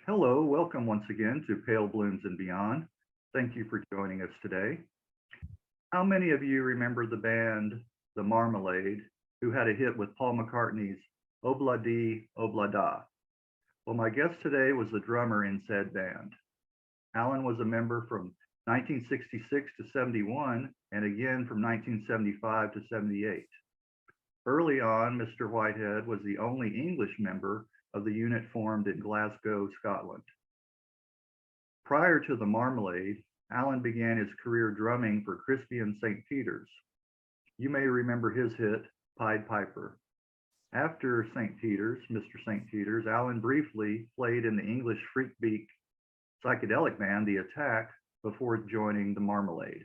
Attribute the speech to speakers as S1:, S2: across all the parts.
S1: Hello, welcome once again to Pale Blooms and Beyond. Thank you for joining us today. How many of you remember the band The Marmalade, who had a hit with Paul McCartney's Obla Di Obla Da? Well, my guest today was the drummer in said band. Alan was a member from 1966 to 71 and again from 1975 to 78. Early on, Mr. Whitehead was the only English member of the unit formed in Glasgow, Scotland. Prior to the Marmalade, Alan began his career drumming for Crispian St. You may remember his hit, Pied Piper. After St. Mr. St. Peter's, Alan briefly played in the English freakbeat psychedelic band, The Attack, before joining the Marmalade.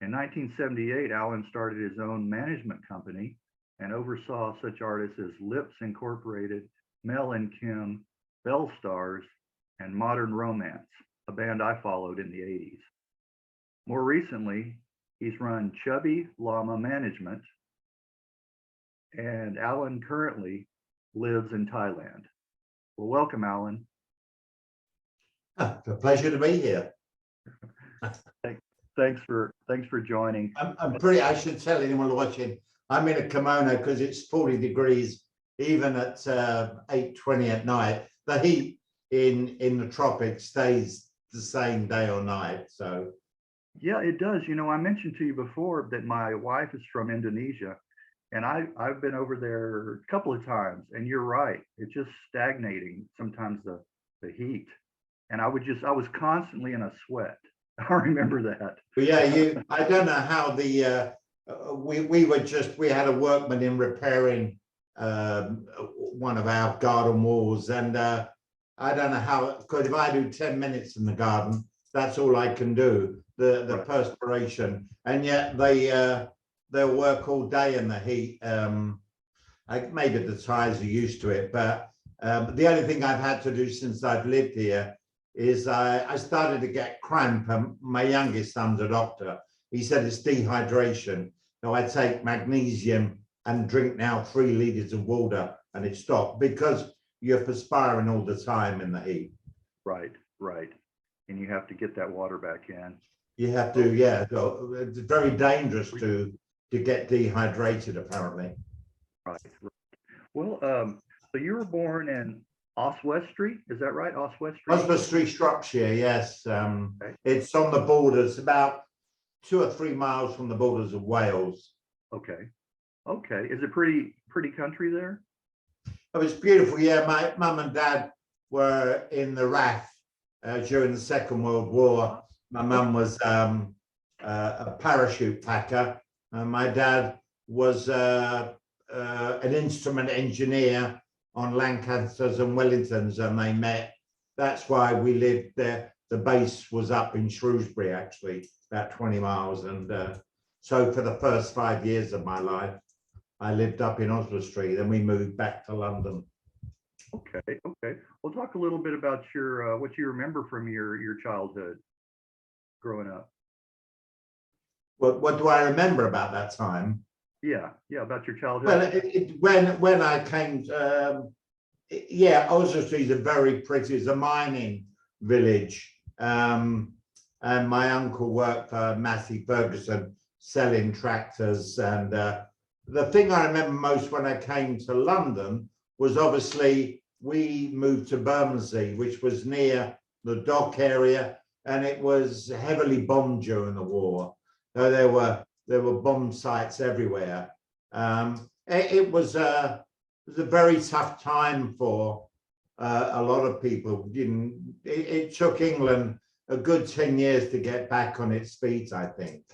S1: In 1978, Alan started his own management company and oversaw such artists as Lips Incorporated, Mel and Kim, Belle Stars, and Modern Romance, a band I followed in the 80s. More recently, he's run Chubby, Lama Management, and Alan currently lives in Thailand. Well, welcome, Alan.
S2: It's a pleasure to be here.
S1: Thanks for joining.
S2: I should tell anyone watching, I'm in a kimono because it's 40 degrees, even at 8:20 at night. The heat in the tropics stays the same day or night. So
S1: yeah, it does. You know, I mentioned to you before that my wife is from Indonesia, and I've been over there a couple of times, and you're right. It's just stagnating sometimes, the heat. And I was constantly in a sweat. I remember that.
S2: but yeah, I don't know how we had a workman in repairing one of our garden walls, and I don't know how, because if I do 10 minutes in the garden, that's all I can do, the
S1: Right.
S2: perspiration, and yet they'll work all day in the heat. Maybe the Thais are used to it, but the only thing I've had to do since I've lived here is I started to get cramp, and my youngest son's a doctor. He said it's dehydration. So I take magnesium and drink now 3 liters of water, and it stopped because you're perspiring all the time in the heat.
S1: Right. And you have to get that water back in.
S2: You have to, yeah. So it's very dangerous to get dehydrated, apparently.
S1: Right. Well, so you were born in Oswestry, is that right? Oswestry?
S2: Oswestry, Shropshire, yes.
S1: Okay.
S2: It's on the borders, about 2 or 3 miles from the borders of Wales.
S1: Okay. Is it pretty country there?
S2: Oh, it's beautiful. Yeah, my mum and dad were in the RAF during the Second World War. My mum was a parachute packer, and my dad was an instrument engineer on Lancasters and Wellingtons, and they met. That's why we lived there. The base was up in Shrewsbury, actually, about 20 miles. And so for the first 5 years of my life, I lived up in Oswestry. Then we moved back to London.
S1: Okay. Well, talk a little bit about your what you remember from your childhood growing up.
S2: What do I remember about that time?
S1: Yeah, about your childhood.
S2: Well, when I came, yeah, Oswestry is a very pretty, it's a mining village. And my uncle worked for Massey Ferguson selling tractors. And the thing I remember most when I came to London was obviously we moved to Bermondsey, which was near the dock area, and it was heavily bombed during the war. So there were bomb sites everywhere. It was a very tough time for a lot of people. It took England a good 10 years to get back on its feet, I think.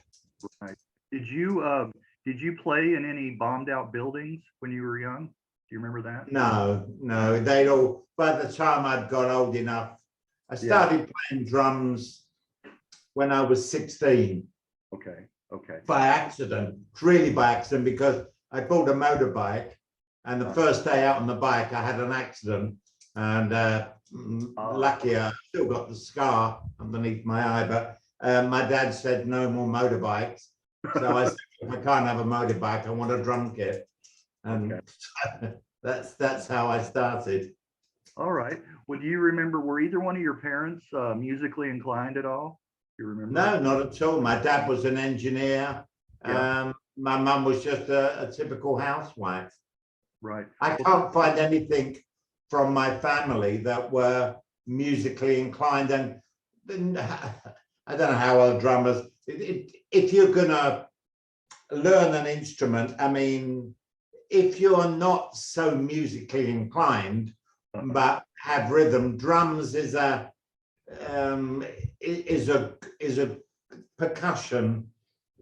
S1: Right. Did you play in any bombed out buildings when you were young? Do you remember that?
S2: No, they'd all, by the time I'd got old enough, I started playing drums when I was 16.
S1: Okay.
S2: By accident, really by accident, because I bought a motorbike, and the first day out on the bike, I had an accident, and lucky I still got the scar underneath my eye, but my dad said no more motorbikes. So I said, if I can't have a motorbike, I want a drum kit. And that's how I started.
S1: All right. Well, do you remember, were either one of your parents musically inclined at all? Do you remember?
S2: No, not at all. My dad was an engineer.
S1: Yeah.
S2: My mum was just a typical housewife.
S1: Right.
S2: I
S1: Well,
S2: can't find anything from my family that were musically inclined. And I don't know how other drummers, if you're going to learn an instrument, I mean, if you're not so musically inclined, but have rhythm, drums is a percussion.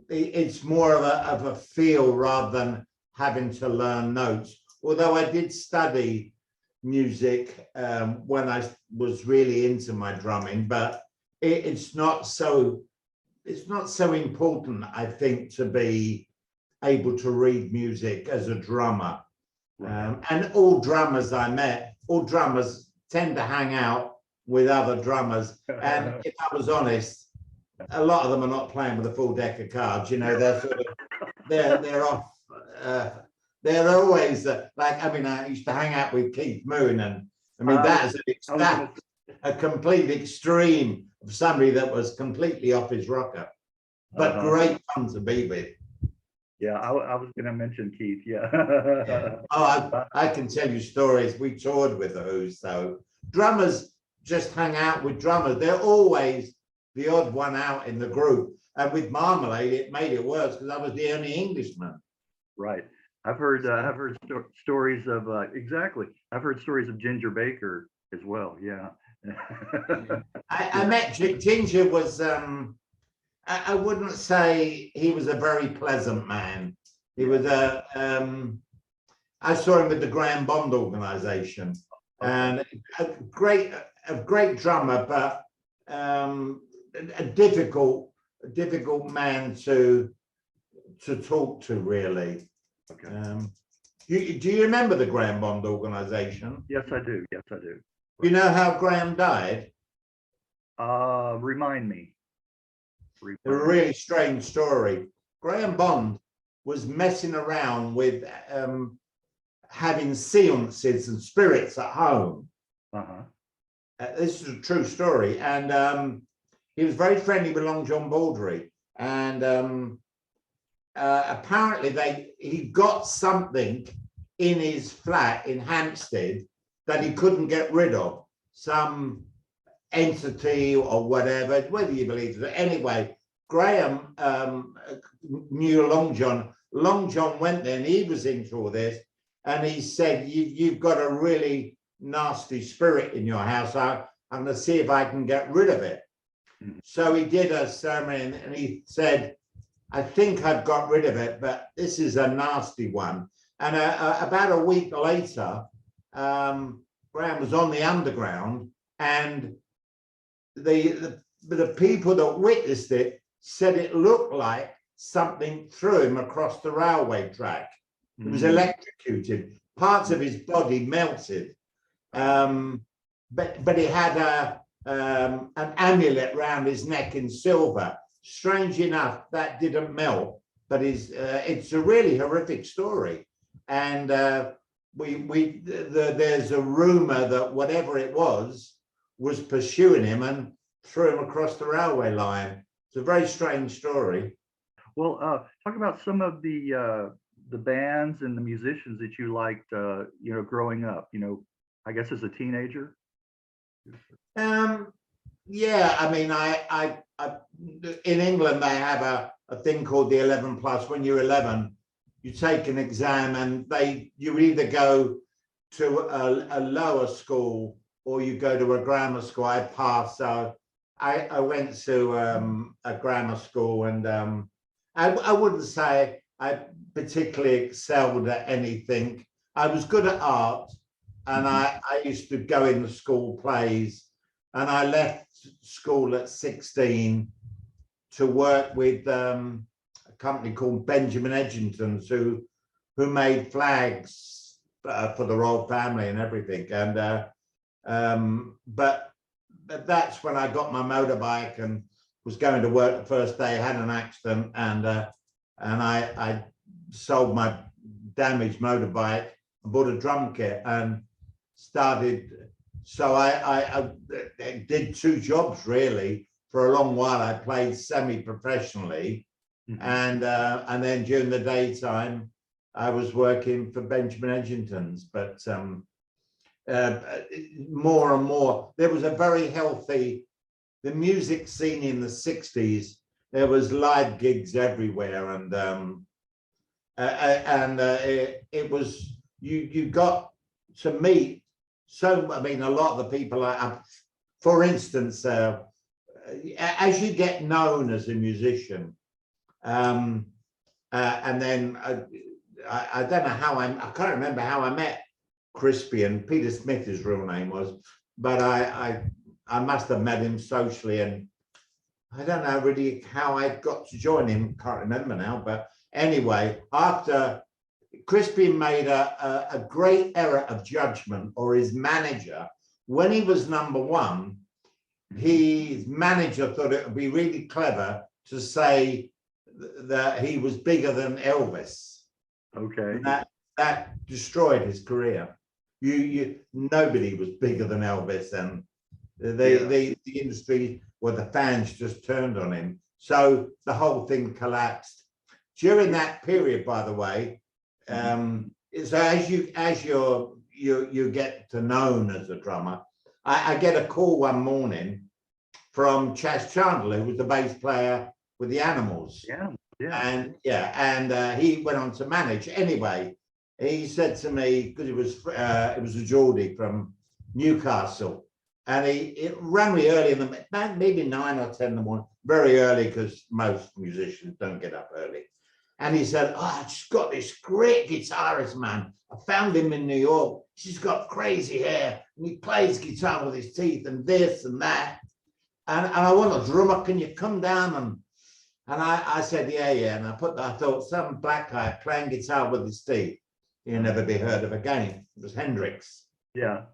S2: It's more of a feel rather than having to learn notes. Although I did study music when I was really into my drumming, but it's not so important, I think, to be able to read music as a drummer. And all drummers I met, all drummers tend to hang out with other drummers. And if I was honest, a lot of them are not playing with a full deck of cards. You know, they're sort of they're off. They're always like, I mean, I used to hang out with Keith Moon, and I mean that's a complete extreme of somebody that was completely off his rocker, but great fun to be with.
S1: Yeah, I was going to mention Keith. Yeah.
S2: Yeah. Oh, I can tell you stories. We toured with the Who, so drummers just hang out with drummers. They're always the odd one out in the group. And with Marmalade, it made it worse because I was the only Englishman.
S1: Right. I've heard stories of exactly. I've heard stories of Ginger Baker as well. Yeah.
S2: I met Ginger was I wouldn't say he was a very pleasant man. He was I saw him with the Graham Bond organization, and a great drummer, but a difficult man to talk to, really.
S1: Okay.
S2: Do you remember the Graham Bond organization?
S1: Yes, I do. Yes, I do.
S2: You know how Graham died?
S1: Remind me.
S2: A really strange story. Graham Bond was messing around with having seances and spirits at home. This is a true story. And he was very friendly with Long John Baldry. And apparently he got something in his flat in Hampstead that he couldn't get rid of. Some entity or whatever, whether you believe it. Anyway, Graham knew Long John. Long John went there and he was into all this. And he said, you've got a really nasty spirit in your house. I'm going to see if I can get rid of it. So he did a sermon and he said, I think I've got rid of it, but this is a nasty one. And about a week later, Graham was on the Underground, and the people that witnessed it said it looked like something threw him across the railway track. He was electrocuted. Parts of his body melted. But he had an amulet round his neck in silver. Strange enough, that didn't melt, but it's a really horrific story. And there's a rumor that whatever it was pursuing him and threw him across the railway line. It's a very strange story.
S1: Well, talk about some of the bands and the musicians that you liked, growing up. I guess as a teenager.
S2: Yeah, I mean, I in England they have a thing called the 11 plus. When you're 11, you take an exam, and you either go to a lower school or you go to a grammar school. I passed, so I went to a grammar school, and I wouldn't say I particularly excelled at anything. I was good at art, and I used to go in the school plays, and I left school at 16 to work with a company called Benjamin Edgington's, who made flags for the royal family and everything. And but that's when I got my motorbike and was going to work the first day, had an accident, and I sold my damaged motorbike and bought a drum kit and started So I did two jobs really. For a long while, I played semi-professionally, and then during the daytime, I was working for Benjamin Edgington's. But more and more, there was a very healthy, the music scene in the 60s. There was live gigs everywhere, and it was you got to meet. So I mean, a lot of the people. For instance, as you get known as a musician, and then I don't know how I can't remember how I met Crispian. Peter Smith, his real name was, but I must have met him socially, and I don't know really how I got to join him. Can't remember now, but anyway, after Crispian made a great error of judgment, or his manager, when he was number one, his manager thought it would be really clever to say that he was bigger than Elvis.
S1: Okay.
S2: And that destroyed his career. Nobody was bigger than Elvis, and the industry, well, the fans just turned on him. So the whole thing collapsed. During that period, by the way, so as you get to known as a drummer, I get a call one morning from Chas Chandler, who was the bass player with the Animals. And he went on to manage. Anyway, he said to me, because it was a Geordie from Newcastle, and it rang me early in the maybe 9 or 10 in the morning, very early, because most musicians don't get up early. And he said, "Oh, I just got this great guitarist, man. I found him in New York. He's got crazy hair, and he plays guitar with his teeth, and this and that. And I want a drummer. Can you come down?" And I said, yeah. And I thought, some black guy playing guitar with his teeth, he'll never be heard of again. It was Hendrix.
S1: Yeah.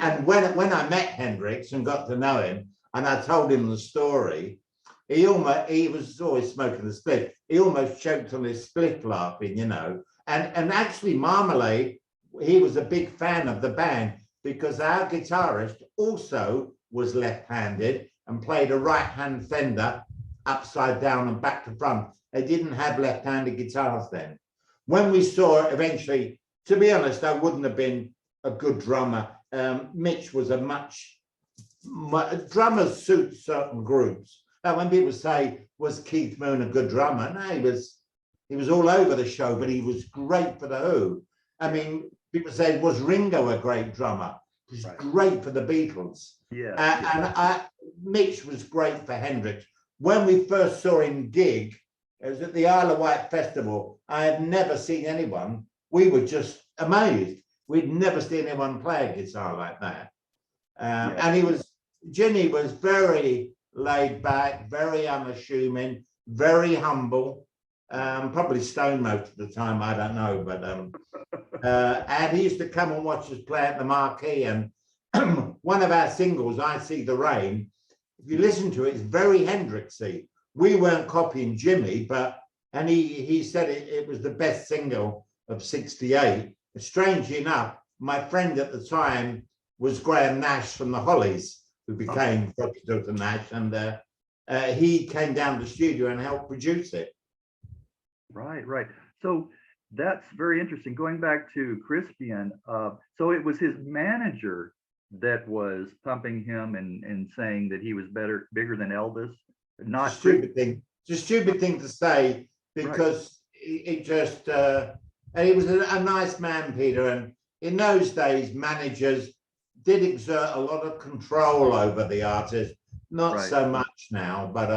S2: And when I met Hendrix and got to know him, and I told him the story, he was always smoking the spliff. He almost choked on his spliff laughing, you know. And actually, Marmalade, he was a big fan of the band, because our guitarist also was left-handed and played a right-hand Fender upside down and back to front. They didn't have left-handed guitars then. When we saw it eventually, to be honest, I wouldn't have been a good drummer. Mitch was drummers suit certain groups. Now, when people say, was Keith Moon a good drummer? No, he was all over the show, but he was great for the Who. I mean, people say, was Ringo a great drummer? He was great for the Beatles. And Mitch was great for Hendrix. When we first saw him gig, it was at the Isle of Wight Festival. I had never seen anyone. We were just amazed. We'd never seen anyone play a guitar like that. And Ginny was very laid back, very unassuming, very humble, probably stoned most of the time, I don't know, but and he used to come and watch us play at the Marquee. And one of our singles, I See the Rain, if you listen to it, it's very Hendrixy. We weren't copying Jimmy, and he said it was the best single of '68. Strangely enough, my friend at the time was Graham Nash from the Hollies, who became Dr. Nash, and he came down to the studio and helped produce it.
S1: Right. So that's very interesting. Going back to Crispian, so it was his manager that was pumping him and saying that he was bigger than Elvis. Not
S2: it's a stupid thing. It's a stupid thing to say, because it just and he was a nice man, Peter. And in those days, managers did exert a lot of control over the artist. Not so much now, but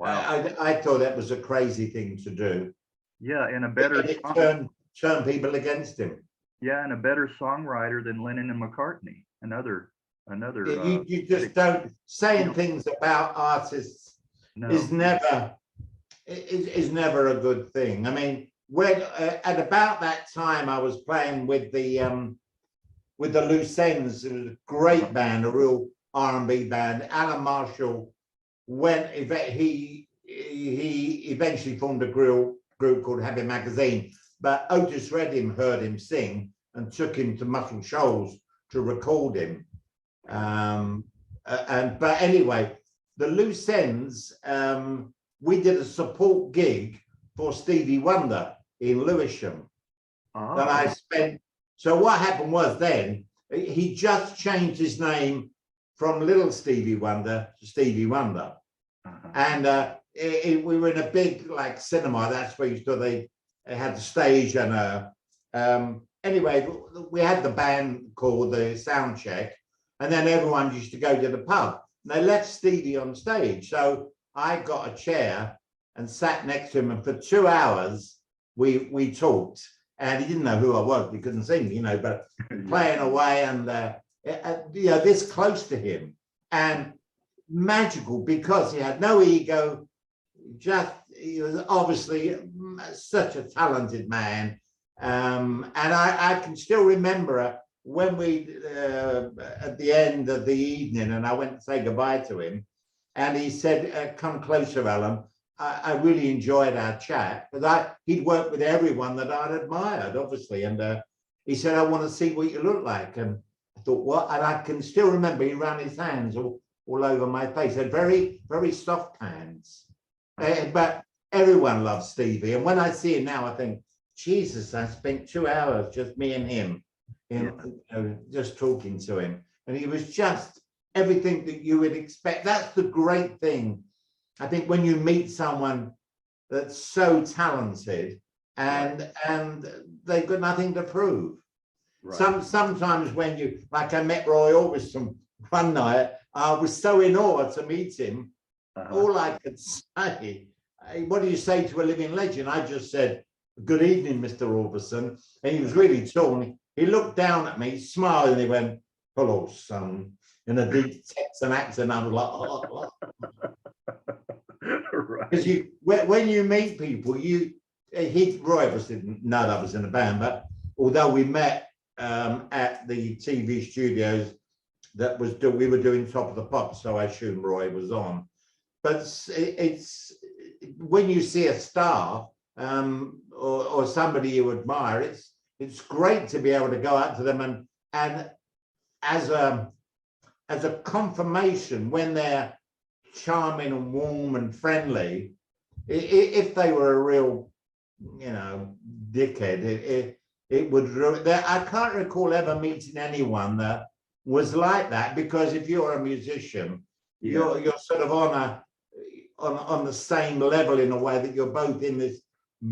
S2: I thought that was a crazy thing to do.
S1: Yeah, and a better
S2: turn people against him.
S1: Yeah, and a better songwriter than Lennon and McCartney. Another.
S2: You just don't saying things about artists is never a good thing. I mean, when at about that time I was playing with the Loose Ends. It was a great band, a real R&B band. Alan Marshall he eventually formed a group called Happy Magazine, but Otis Redding heard him sing and took him to Muscle Shoals to record him. But anyway, the loose ends, we did a support gig for Stevie Wonder in Lewisham. That I spent. So what happened was then he just changed his name from Little Stevie Wonder to Stevie Wonder, and we were in a big like cinema. That's where you stood. They had the stage and anyway, we had the band called the sound check, and then everyone used to go to the pub. And they left Stevie on stage, so I got a chair and sat next to him, and for 2 hours we talked. And he didn't know who I was. He couldn't see me, you know, but playing away and, you know, this close to him. And magical because he had no ego. He was obviously such a talented man. And I can still remember when we, at the end of the evening, and I went to say goodbye to him, and he said, come closer, Alan. I really enjoyed our chat, but he'd worked with everyone that I'd admired, obviously. And he said, I want to see what you look like. And I thought, what? And I can still remember he ran his hands all over my face. He had very, very soft hands. But everyone loves Stevie. And when I see him now, I think, Jesus, I spent 2 hours, just me and him, you know, just talking to him. And he was just everything that you would expect. That's the great thing. I think when you meet someone that's so talented and they've got nothing to prove. Right. Sometimes when you, like I met Roy Orbison one night, I was so in awe to meet him. All I could say, what do you say to a living legend? I just said, good evening, Mr. Orbison. And he was really tall. He looked down at me, smiled, and he went, hello, son, in a deep Texan accent. I was like, oh. Because when you meet people, Roy obviously didn't know that I was in a band, but although we met at the TV studios we were doing Top of the Pops, so I assume Roy was on. But it's when you see a star or somebody you admire, it's great to be able to go out to them and as a confirmation when they're charming and warm and friendly. If they were a real, you know, dickhead, it would. I can't recall ever meeting anyone that was like that, because if you're a musician, you're sort of on the same level in a way that you're both in this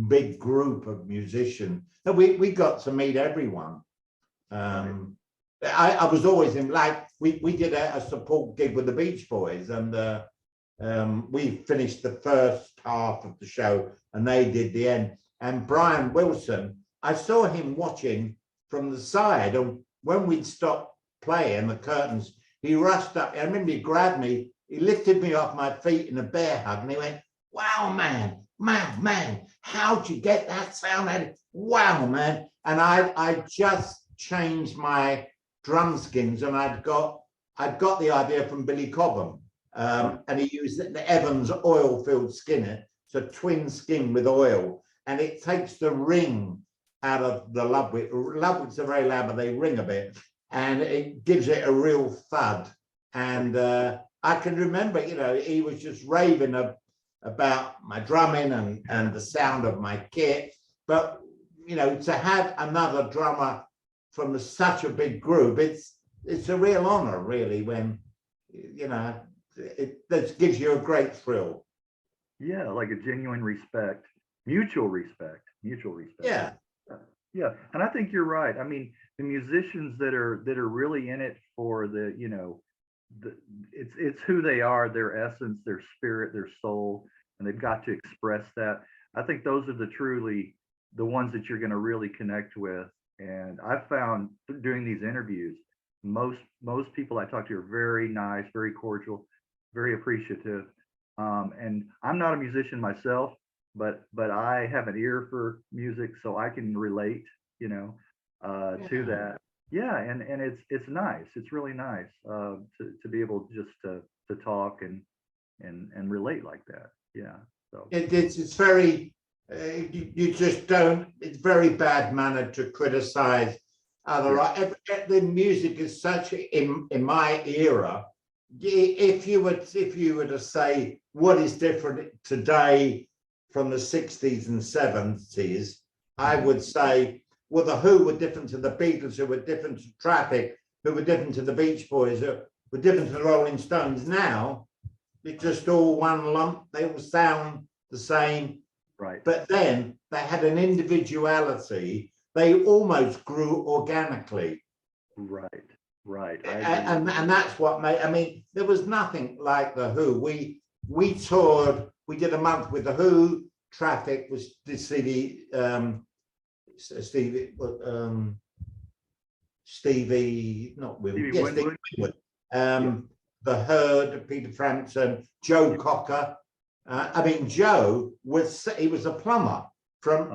S2: big group of musicians. And we got to meet everyone. I was always in, like, we did a support gig with the Beach Boys, and we finished the first half of the show and they did the end. And Brian Wilson, I saw him watching from the side, and when we'd stopped playing the curtains, he rushed up. I remember he grabbed me, he lifted me off my feet in a bear hug, and he went, wow, man, how'd you get that sound out? Wow, man. And I just changed my drum skins, and I'd got the idea from Billy Cobham, and he used the Evans oil-filled skinner. It's a twin skin with oil, and it takes the ring out of the Ludwig. Ludwigs are very loud, but they ring a bit, and it gives it a real thud. And I can remember, you know, he was just raving about my drumming and the sound of my kit. But, you know, to have another drummer from such a big group, it's a real honor, really, when, you know, that gives you a great thrill.
S1: Yeah, like a genuine respect, mutual respect.
S2: Yeah.
S1: Yeah, and I think you're right. I mean, the musicians that are really in it for the, you know, it's who they are, their essence, their spirit, their soul, and they've got to express that. I think those are the ones that you're going to really connect with. And I've found doing these interviews, most people I talk to are very nice, very cordial, very appreciative. And I'm not a musician myself, but I have an ear for music, so I can relate, you know, to that. Yeah, and it's nice. It's really nice to be able just to talk and relate like that. Yeah. So
S2: it's very you just don't. It's very bad mannered to criticize The music is such in my era. If you were to say what is different today from the 60s and 70s, I would say, well, the Who were different to the Beatles, who were different to Traffic, who were different to the Beach Boys, who were different to the Rolling Stones. Now it's just all one lump. They all sound the same.
S1: Right.
S2: But then they had an individuality. They almost grew organically.
S1: Right.
S2: And that's what made, I mean, there was nothing like the Who. We toured, we did a month with the Who. Traffic was Stevie, not Winwood. Yes, Stevie Winwood. The Herd, Peter Frampton, Joe Cocker. I mean, Joe he was a plumber.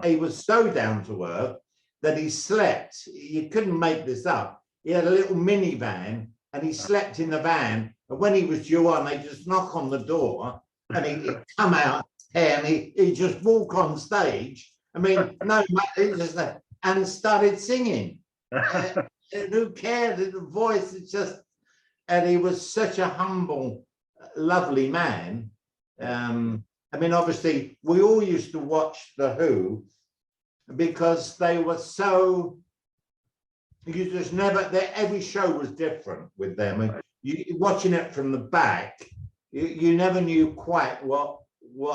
S2: He was so down to earth that he slept. You couldn't make this up. He had a little minivan and he slept in the van. And when he was due on, they just knock on the door and he'd come out and he'd just walk on stage. I mean, no, he just and started singing. Who cared? The voice is just, and he was such a humble, lovely man. I mean, obviously, we all used to watch the Who because they were so. You just never. Every show was different with them, and watching it from the back, you never knew quite what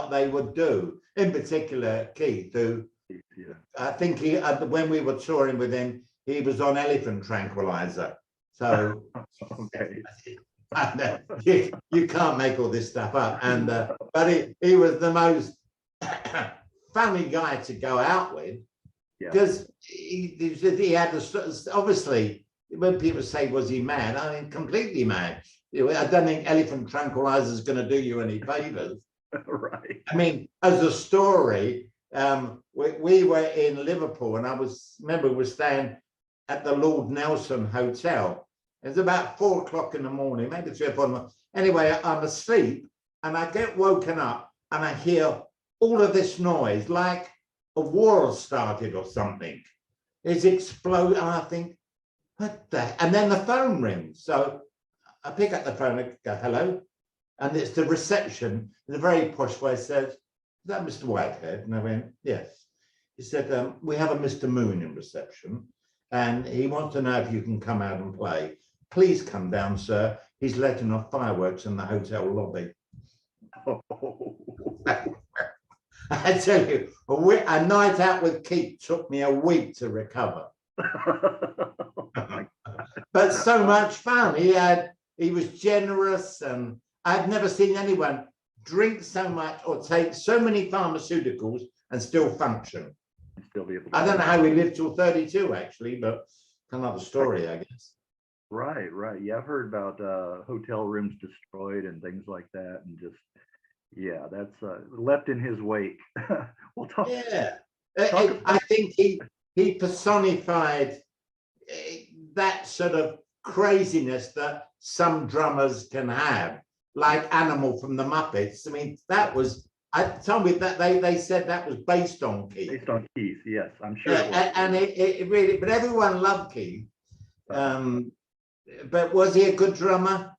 S2: they would do. In particular, Keith, who I think when we were touring with him, he was on elephant tranquilizer. So
S1: okay.
S2: You can't make all this stuff up. And but he was the most funny guy to go out with, because he had obviously, when people say was he mad, I mean completely mad. I don't think elephant tranquilizer is going to do you any favors.
S1: Right.
S2: I mean, as a story, we were in Liverpool, and remember we were staying at the Lord Nelson Hotel. It's about 4 o'clock in the morning, maybe 3 or 4 in the morning. Anyway, I'm asleep and I get woken up and I hear all of this noise, like a war started or something. It's exploding, and I think, what the? And then the phone rings. So I pick up the phone and go, hello. And it's the reception in a very posh way, says, is that Mr. Whitehead? And I went, yes. He said, we have a Mr. Moon in reception, and he wants to know if you can come out and play. Please come down, sir. He's letting off fireworks in the hotel lobby. Oh. I tell you, a night out with Keith took me a week to recover. But so much fun. He was generous, and I've never seen anyone drink so much or take so many pharmaceuticals and still function. I don't know how he lived till 32, actually, but another story, I guess.
S1: Right. Yeah, I've heard about hotel rooms destroyed and things like that, and just that's left in his wake. We'll talk.
S2: Yeah, I think he personified that sort of craziness that some drummers can have, like Animal from the Muppets. I mean, that was. Tell me that they said that was based on Keith.
S1: Based on Keith, yes, I'm sure. It was.
S2: And it really, but everyone loved Keith. But was he a good drummer?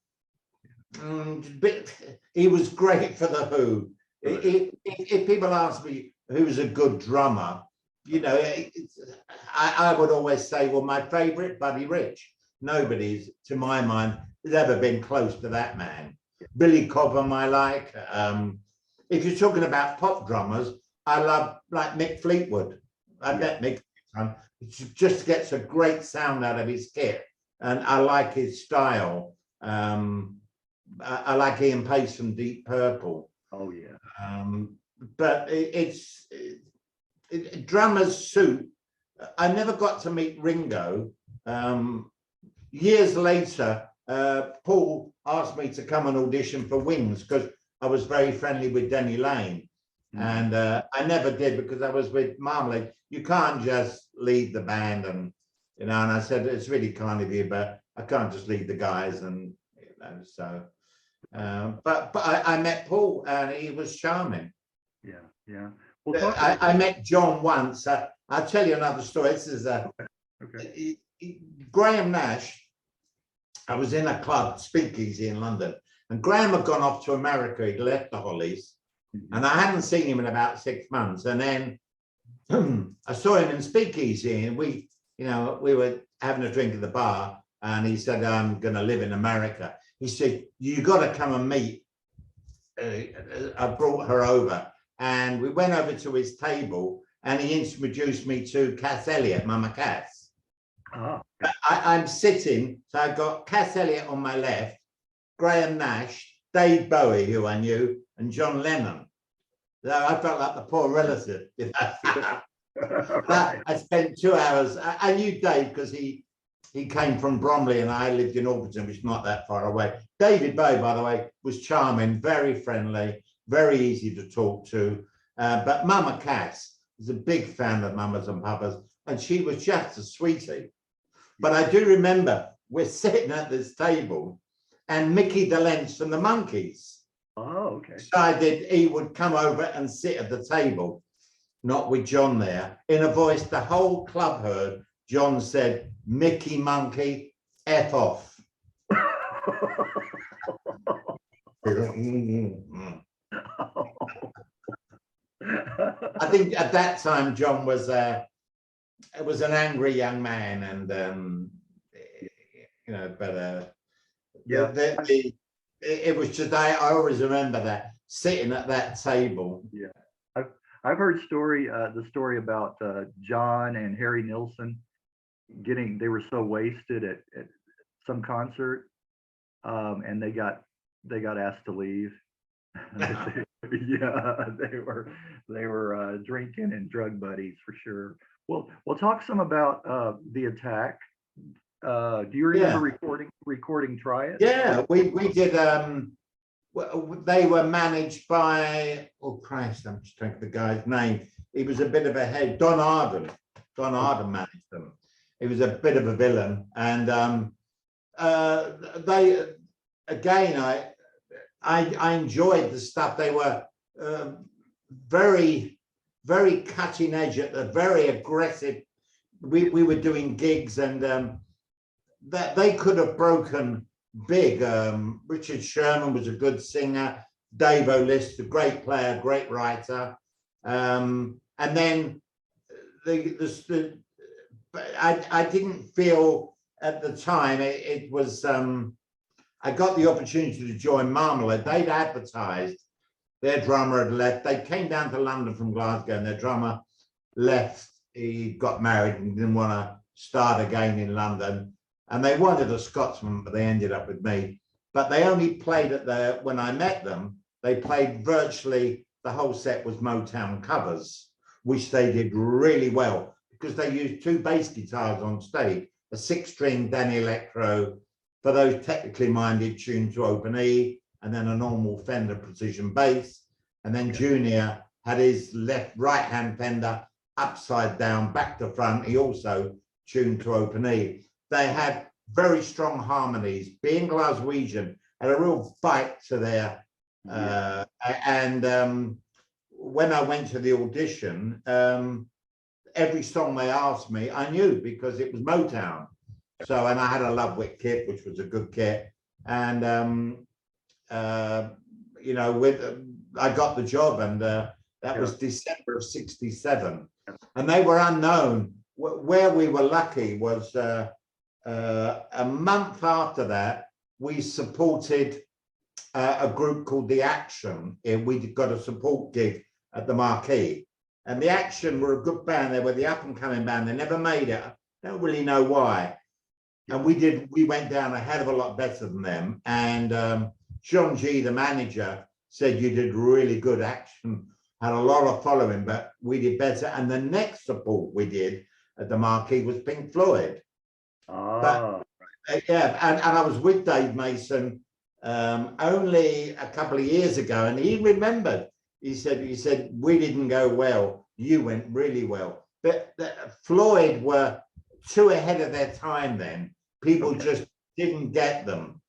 S2: He was great for the Who. If people ask me who's a good drummer, you know, I would always say, well, my favorite, Buddy Rich. Nobody's, to my mind, has ever been close to that man. Billy Cobham, I like. If you're talking about pop drummers, I love like Mick Fleetwood. I met Mick just gets a great sound out of his kit, and I like his style. I like Ian Pace from Deep Purple.
S1: Oh yeah.
S2: But drummers suit. I never got to meet Ringo. Years later, Paul asked me to come and audition for Wings because I was very friendly with Denny Lane. And I never did because I was with Marmalade. You can't just lead the band, and and I said, it's really kind of you, but I can't just lead the guys, and so. But I met Paul, and he was charming.
S1: Yeah. Well,
S2: I met John once. I'll tell you another story. This is Graham Nash, I was in a club, Speakeasy in London, and Graham had gone off to America. He'd left the Hollies, and I hadn't seen him in about 6 months. And then I saw him in Speakeasy, and we were having a drink at the bar, and he said, I'm going to live in America. He said, you got to come and meet. I brought her over, and we went over to his table, and he introduced me to Cass Elliot, Mama Cass.
S1: Oh.
S2: I'm sitting, so I've got Cass Elliot on my left, Graham Nash, Dave Bowie, who I knew, and John Lennon. So I felt like the poor relative. I spent 2 hours. I knew Dave because he came from Bromley and I lived in Alberton, which is not that far away. David Bowie, by the way, was charming, very friendly, very easy to talk to. But Mama Cass was a big fan of Mamas and Papas, and she was just a sweetie. But I do remember we're sitting at this table and Mickey DeLenz from the Monkees decided he would come over and sit at the table, not with John there, in a voice the whole club heard. John said, Mickey Monkey, F off. I think at that time, John was an angry young man, and it was just I always remember that sitting at that table.
S1: Yeah, I've heard the story about John and Harry Nilsson they were so wasted at some concert, and they got asked to leave. Yeah, they were drinking and drug buddies for sure. Well, we'll talk some about the attack. Do you remember recording Try It?
S2: Yeah, we did. They were managed by, oh Christ, I'm just trying to think of the guy's name. He was a bit of a head. Don Arden managed them. He was a bit of a villain, and they again. I enjoyed the stuff. They were very, very cutting edge, very aggressive. We were doing gigs, and that they could have broken big. Richard Sherman was a good singer. Dave O'List, a great player, great writer. And then I didn't feel at the time it was. I got the opportunity to join Marmalade. They'd advertised, their drummer had left. They came down to London from Glasgow, and their drummer left. He got married and didn't want to start again in London. And they wanted a Scotsman, but they ended up with me. But they only played when I met them, they played virtually, the whole set was Motown covers, which they did really well because they used 2 bass guitars on stage, a 6-string Danny Electro, for those technically minded, tuned to open E, and then a normal Fender precision bass. And then Junior had his right-hand Fender upside down, back to front. He also tuned to open E. They had very strong harmonies. Being Glaswegian, had a real fight to their. When I went to the audition, every song they asked me, I knew because it was Motown. So, and I had a Lovewick kit, which was a good kit, and I got the job, and that was December of '67, and they were unknown. Where we were lucky was a month after that, we supported a group called The Action. We got a support gig at the Marquee, and The Action were a good band. They were the up-and-coming band. They never made it. I don't really know why. And we went down a hell of a lot better than them. And John G, the manager, said you did really good. Action had a lot of following, but we did better. And the next support we did at the Marquee was Pink Floyd. And I was with Dave Mason only a couple of years ago, and he remembered. He said we didn't go well. You went really well. But Floyd were too ahead of their time then. People just didn't get them.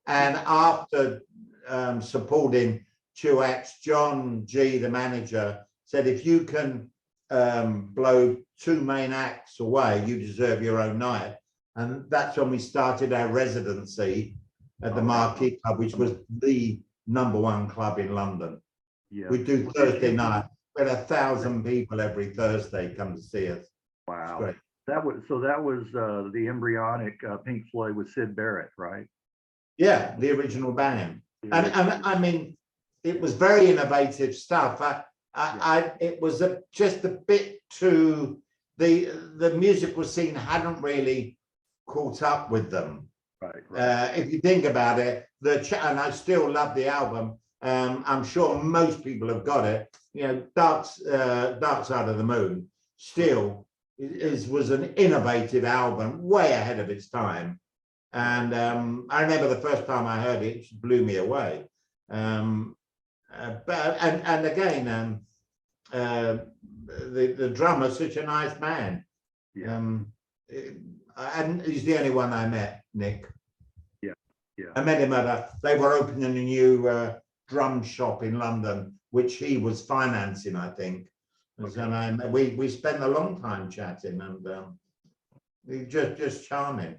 S2: And after supporting 2 acts, John G, the manager, said, if you can blow 2 main acts away, you deserve your own night. And that's when we started our residency at the
S1: Oh, wow.
S2: Marquee Club, which was the #1 club in London.
S1: Yeah.
S2: We do Thursday night. We had 1,000 people every Thursday come to see us.
S1: Wow.
S2: Great.
S1: That was the embryonic Pink Floyd with Sid Barrett, right?
S2: Yeah, the original band. And I mean, it was very innovative stuff. It was just a bit too, the musical scene hadn't really caught up with them.
S1: Right.
S2: If you think about it, and I still love the album. I'm sure most people have got it. You know, Dark Side of the Moon still was an innovative album, way ahead of its time. And I remember the first time I heard it, it blew me away. But again, the drummer's such a nice man.
S1: Yeah.
S2: And he's the only one I met, Nick.
S1: Yeah.
S2: I met him they were opening a new drum shop in London, which he was financing, I think. Okay. And we spent a long time chatting, and he's just charming.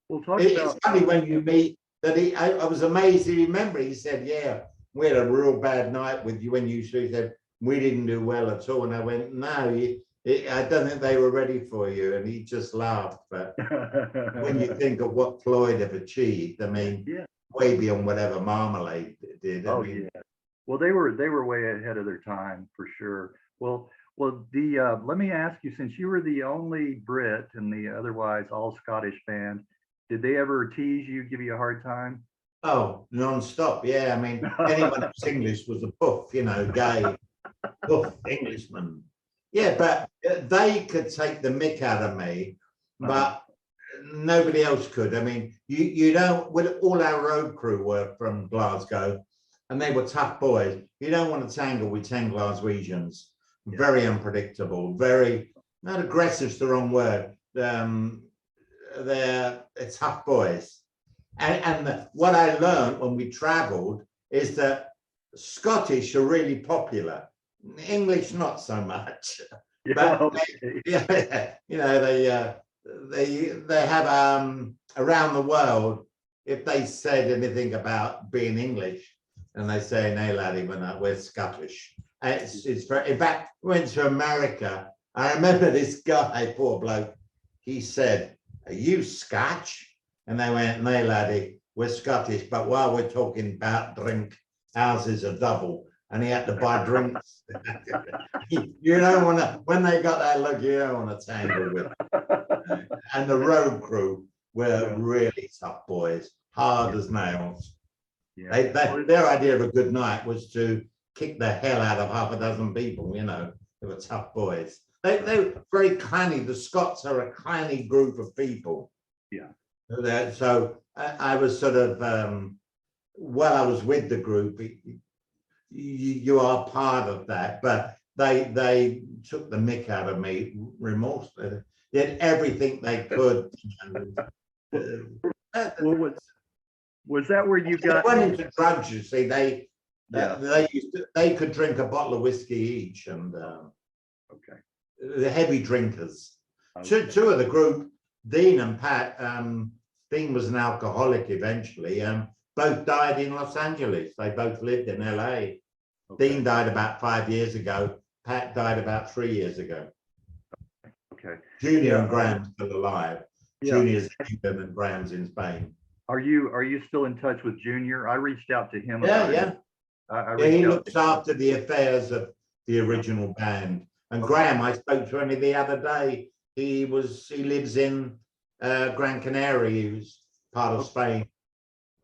S1: We'll talk
S2: It's funny when you meet that I was amazed he remembered. He said, yeah, we had a real bad night with you when you said we didn't do well at all. And I went, no, I don't think they were ready for you. And he just laughed. But when you think of what Floyd have achieved, I mean, way beyond whatever Marmalade did. I mean,
S1: yeah. Well, they were way ahead of their time for sure. Well, let me ask you, since you were the only Brit in the otherwise all Scottish band, did they ever tease you, give you a hard time?
S2: Oh, non-stop. Yeah. I mean, anyone who's English was a puff, you know, gay, puff Englishman. Yeah, but they could take the mick out of me, but nobody else could. I mean, you don't, all our road crew were from Glasgow and they were tough boys. You don't want to tangle with 10 Glaswegians. Very unpredictable, very, not aggressive's the wrong word. They're tough boys. And what I learned when we traveled is that Scottish are really popular. English, not so much. But you know, they have around the world, if they said anything about being English, and they say, no, laddie, we're Scottish. It's very, in fact, went to America. I remember this guy, poor bloke, he said, are you Scotch? And they went, no, laddie, we're Scottish, but while we're talking about drink, ours is a double. And he had to buy drinks. You don't want to, when they got that look, you don't want to tangle with them. And the road crew were really tough boys, hard as nails. Their idea of a good night was to kick the hell out of half a dozen people, you know. They were tough boys. They were very clanny. The Scots are a clanny group of people.
S1: Yeah.
S2: So I was sort of, while I was with the group, you are part of that, but they took the mick out of me remorsefully. They did everything they could.
S1: Was that where you got?
S2: They went into drugs, you see. They could drink a bottle of whiskey each, and the heavy drinkers. Two of the group, Dean and Pat. Dean was an alcoholic eventually. Both died in Los Angeles. They both lived in LA. Dean died about 5 years ago. Pat died about 3 years ago.
S1: Okay.
S2: Junior and Graham's still alive. Junior's in England and Graham's in Spain.
S1: Are you still in touch with Junior? I reached out to him.
S2: He looks after the affairs of the original band. And Graham, I spoke to him the other day. He lives in Gran Canaria. He was part of Spain.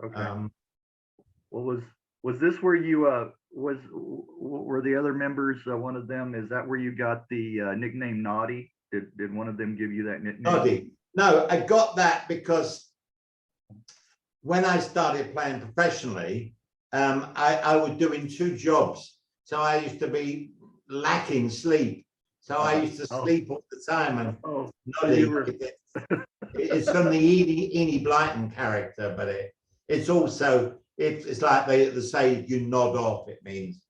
S1: Okay. Well, was this where you were the other members? One of them, is that where you got the nickname Naughty? Did one of them give you that nickname?
S2: Naughty. No, I got that because when I started playing professionally, I was doing 2 jobs. So I used to be lacking sleep. So I used to sleep all the time. And it's from the Enid Blyton character, but it's also, it's like they say you nod off, it means.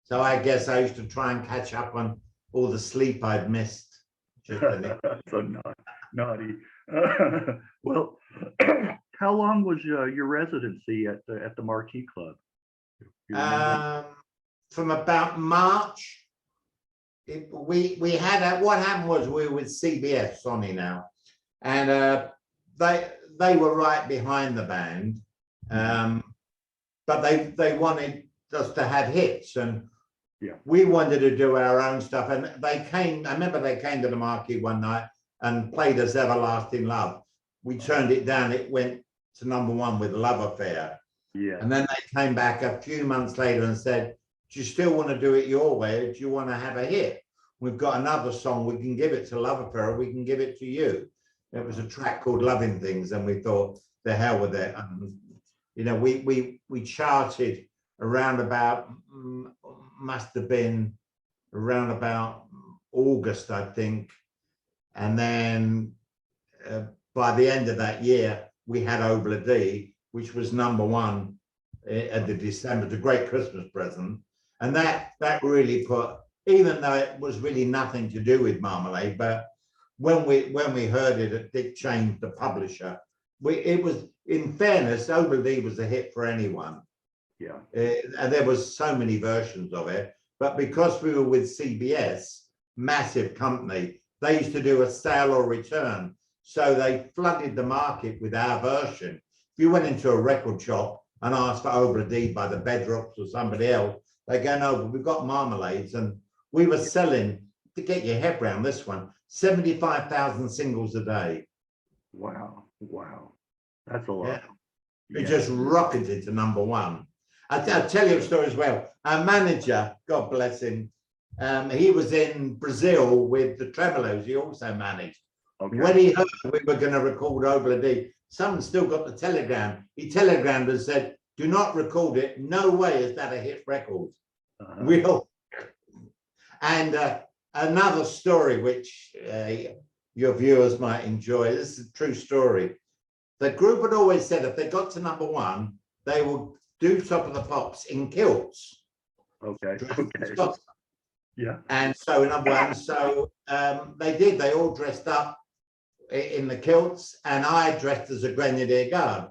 S2: So I guess I used to try and catch up on all the sleep I'd missed.
S1: So naughty. Well, how long was your residency at the Marquee Club? You remember?
S2: From about March. We had what happened was we were with CBS, Sony now, and they were right behind the band, but they wanted us to have hits, and
S1: Yeah.
S2: we wanted to do our own stuff. And they came. I remember they came to the Marquee one night and played us "Everlasting Love." We turned it down. It went to #1 with "Love Affair."
S1: Yeah.
S2: And then they came back a few months later and said, "Do you still want to do it your way? Or do you want to have a hit? We've got another song. We can give it to Love Affair. We can give it to you." It was a track called "Loving Things," and we thought, "The hell with it." You know, we charted around about, must have been around about August, I think, and then by the end of that year, we had Obla D, which was #1 at the December, the great Christmas present, and that really put, even though it was really nothing to do with Marmalade, but when we heard it, it did change the publisher. It was, in fairness, Obla D was a hit for anyone.
S1: Yeah.
S2: And there was so many versions of it, but because we were with CBS, massive company, they used to do a sale or return. So they flooded the market with our version. If you went into a record shop and asked for Obla D by the Bedrocks or somebody else, they go, "No, but we've got Marmalades." And we were selling, to get your head around this one, 75,000 singles a day.
S1: Wow. Wow. That's a lot.
S2: Yeah. It just rocketed to #1. I'll tell you a story as well. Our manager, God bless him, he was in Brazil with the Tremolos. He also managed. Okay. When he heard we were going to record Obla D, someone still got the telegram. He telegrammed and said, "Do not record it. No way is that a hit record." And another story which your viewers might enjoy. This is a true story. The group had always said if they got to #1, they would do Top of the Pops in kilts.
S1: Okay. Yeah.
S2: And so they did. They all dressed up in the kilts, and I dressed as a Grenadier Guard,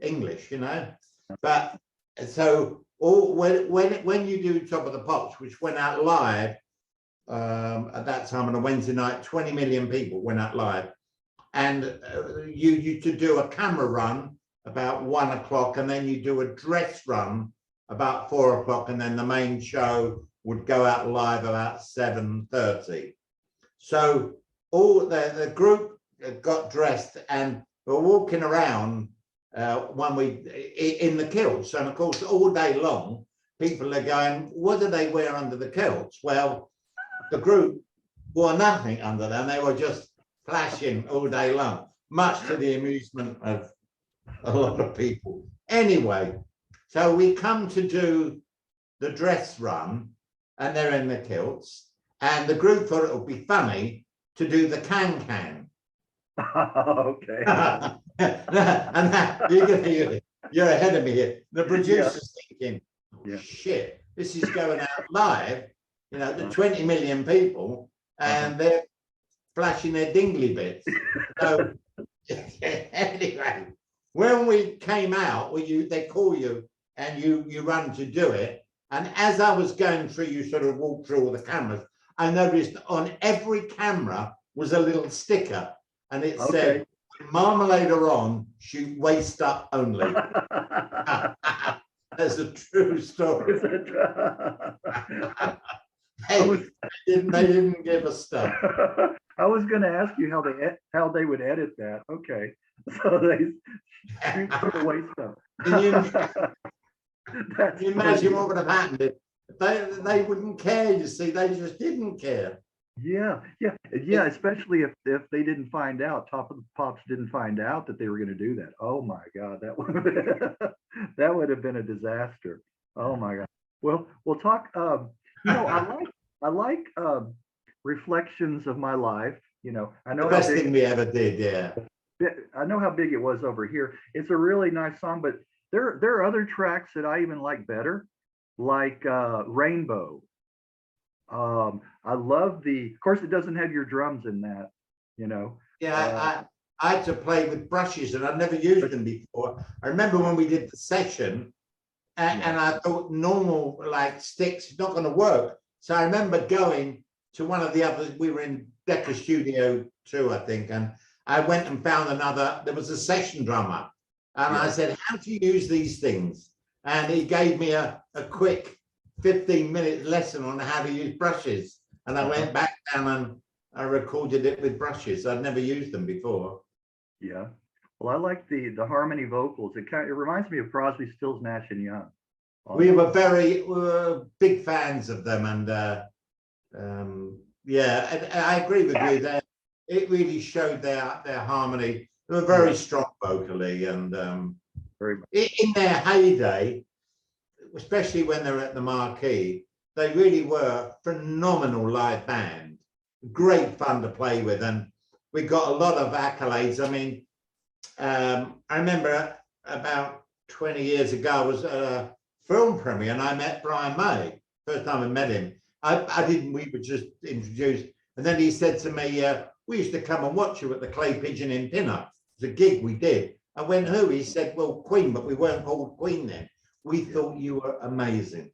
S2: English, you know. But so when you do Top of the Pops, which went out live at that time on a Wednesday night, 20 million people went out live, and you to do a camera run about 1 o'clock, and then you do a dress run about 4 o'clock, and then the main show would go out live about 7:30. So all the group got dressed and were walking around in the kilts, and of course all day long people are going, "What do they wear under the kilts?" Well, the group wore nothing under them. They were just flashing all day long, much to the amusement of a lot of people. Anyway, so we come to do the dress run, and they're in the kilts, and the group thought it would be funny to do the can.
S1: Okay.
S2: And you're ahead of me here. The producer's thinking, "Shit, this is going out live, you know, the 20 million people, and they're flashing their dingly bits." So anyway, when we came out, they call you and you run to do it. And as I was going through, you sort of walk through all the cameras, I noticed on every camera was a little sticker, and it said, "Marmalade are on, shoot waist up only." That's a true story. They didn't give us stuff.
S1: I was going to ask you how they would edit that. Okay, so they shoot for the waist up.
S2: Can you imagine what would have happened if they wouldn't care? You see, they just didn't care.
S1: Yeah. Especially if they didn't find out, Top of the Pops didn't find out that they were going to do that. Oh my God, that would have been a disaster. Oh my God. Well, we'll talk. I like reflections of my life. You know, I know
S2: the best thing we ever did. Yeah.
S1: I know how big it was over here. It's a really nice song, but there are other tracks that I even like better, like Rainbow. I love of course it doesn't have your drums in that, you know.
S2: Yeah, I had to play with brushes and I'd never used them before. I remember when we did the session and I thought normal like sticks is not going to work. So I remember going to one of the others, we were in Decca Studio 2, I think, and I went and found another, there was a session drummer. And I said, how do you use these things? And he gave me a quick 15-minute lesson on how to use brushes. And I went back down and I recorded it with brushes. I'd never used them before.
S1: Yeah. Well, I like the harmony vocals. It reminds me of Crosby, Stills, Nash and Young.
S2: We were big fans of them, and I agree with you there. It really showed their harmony. They were very strong vocally, and in their heyday, especially when they were at the Marquee, they really were phenomenal live band. Great fun to play with, and we got a lot of accolades. I mean, I remember about 20 years ago, I was at a film premiere and I met Brian May. First time I met him. We were just introduced. And then he said to me, we used to come and watch you at the Clay Pigeon in Pinner. It's a gig we did. I went, who? He said, well, Queen, but we weren't called Queen then. We thought you were amazing.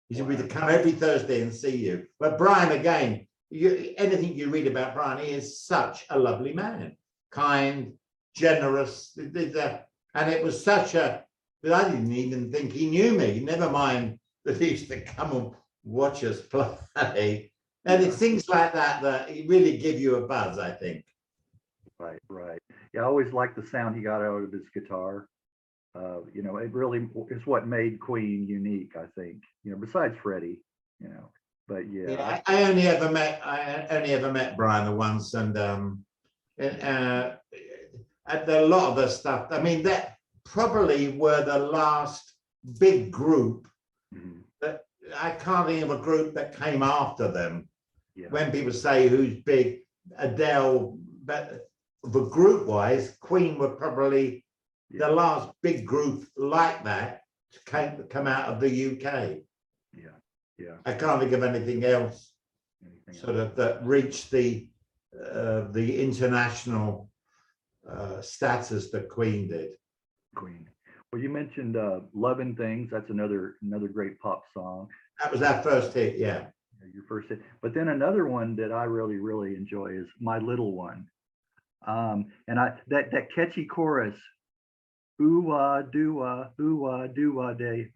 S2: He said, we'd come every Thursday and see you. But Brian, again, anything you read about Brian, he is such a lovely man. Kind, generous. And it was such a, that I didn't even think he knew me. Never mind that he used to come and watch us play. And it's things like that that really give you a buzz, I think.
S1: Right. Yeah, I always liked the sound he got out of his guitar. You know, it really is what made Queen unique, I think. You know, besides Freddie, you know. But yeah,
S2: I only ever met Brian once, and a lot of the stuff. I mean, that probably were the last big group that I can't think of a group that came after them. Yeah. When people say who's big, Adele, but the group wise, Queen were probably the last big group like that to come out of the UK. Yeah. I can't think of anything else sort of that reached the international status that Queen did.
S1: Queen. Well, you mentioned "Lovin' Things." That's another great pop song.
S2: That was our first hit, yeah.
S1: Your first hit. But then another one that I really enjoy is "My Little One," and that catchy chorus, "Ooh ah do ah day."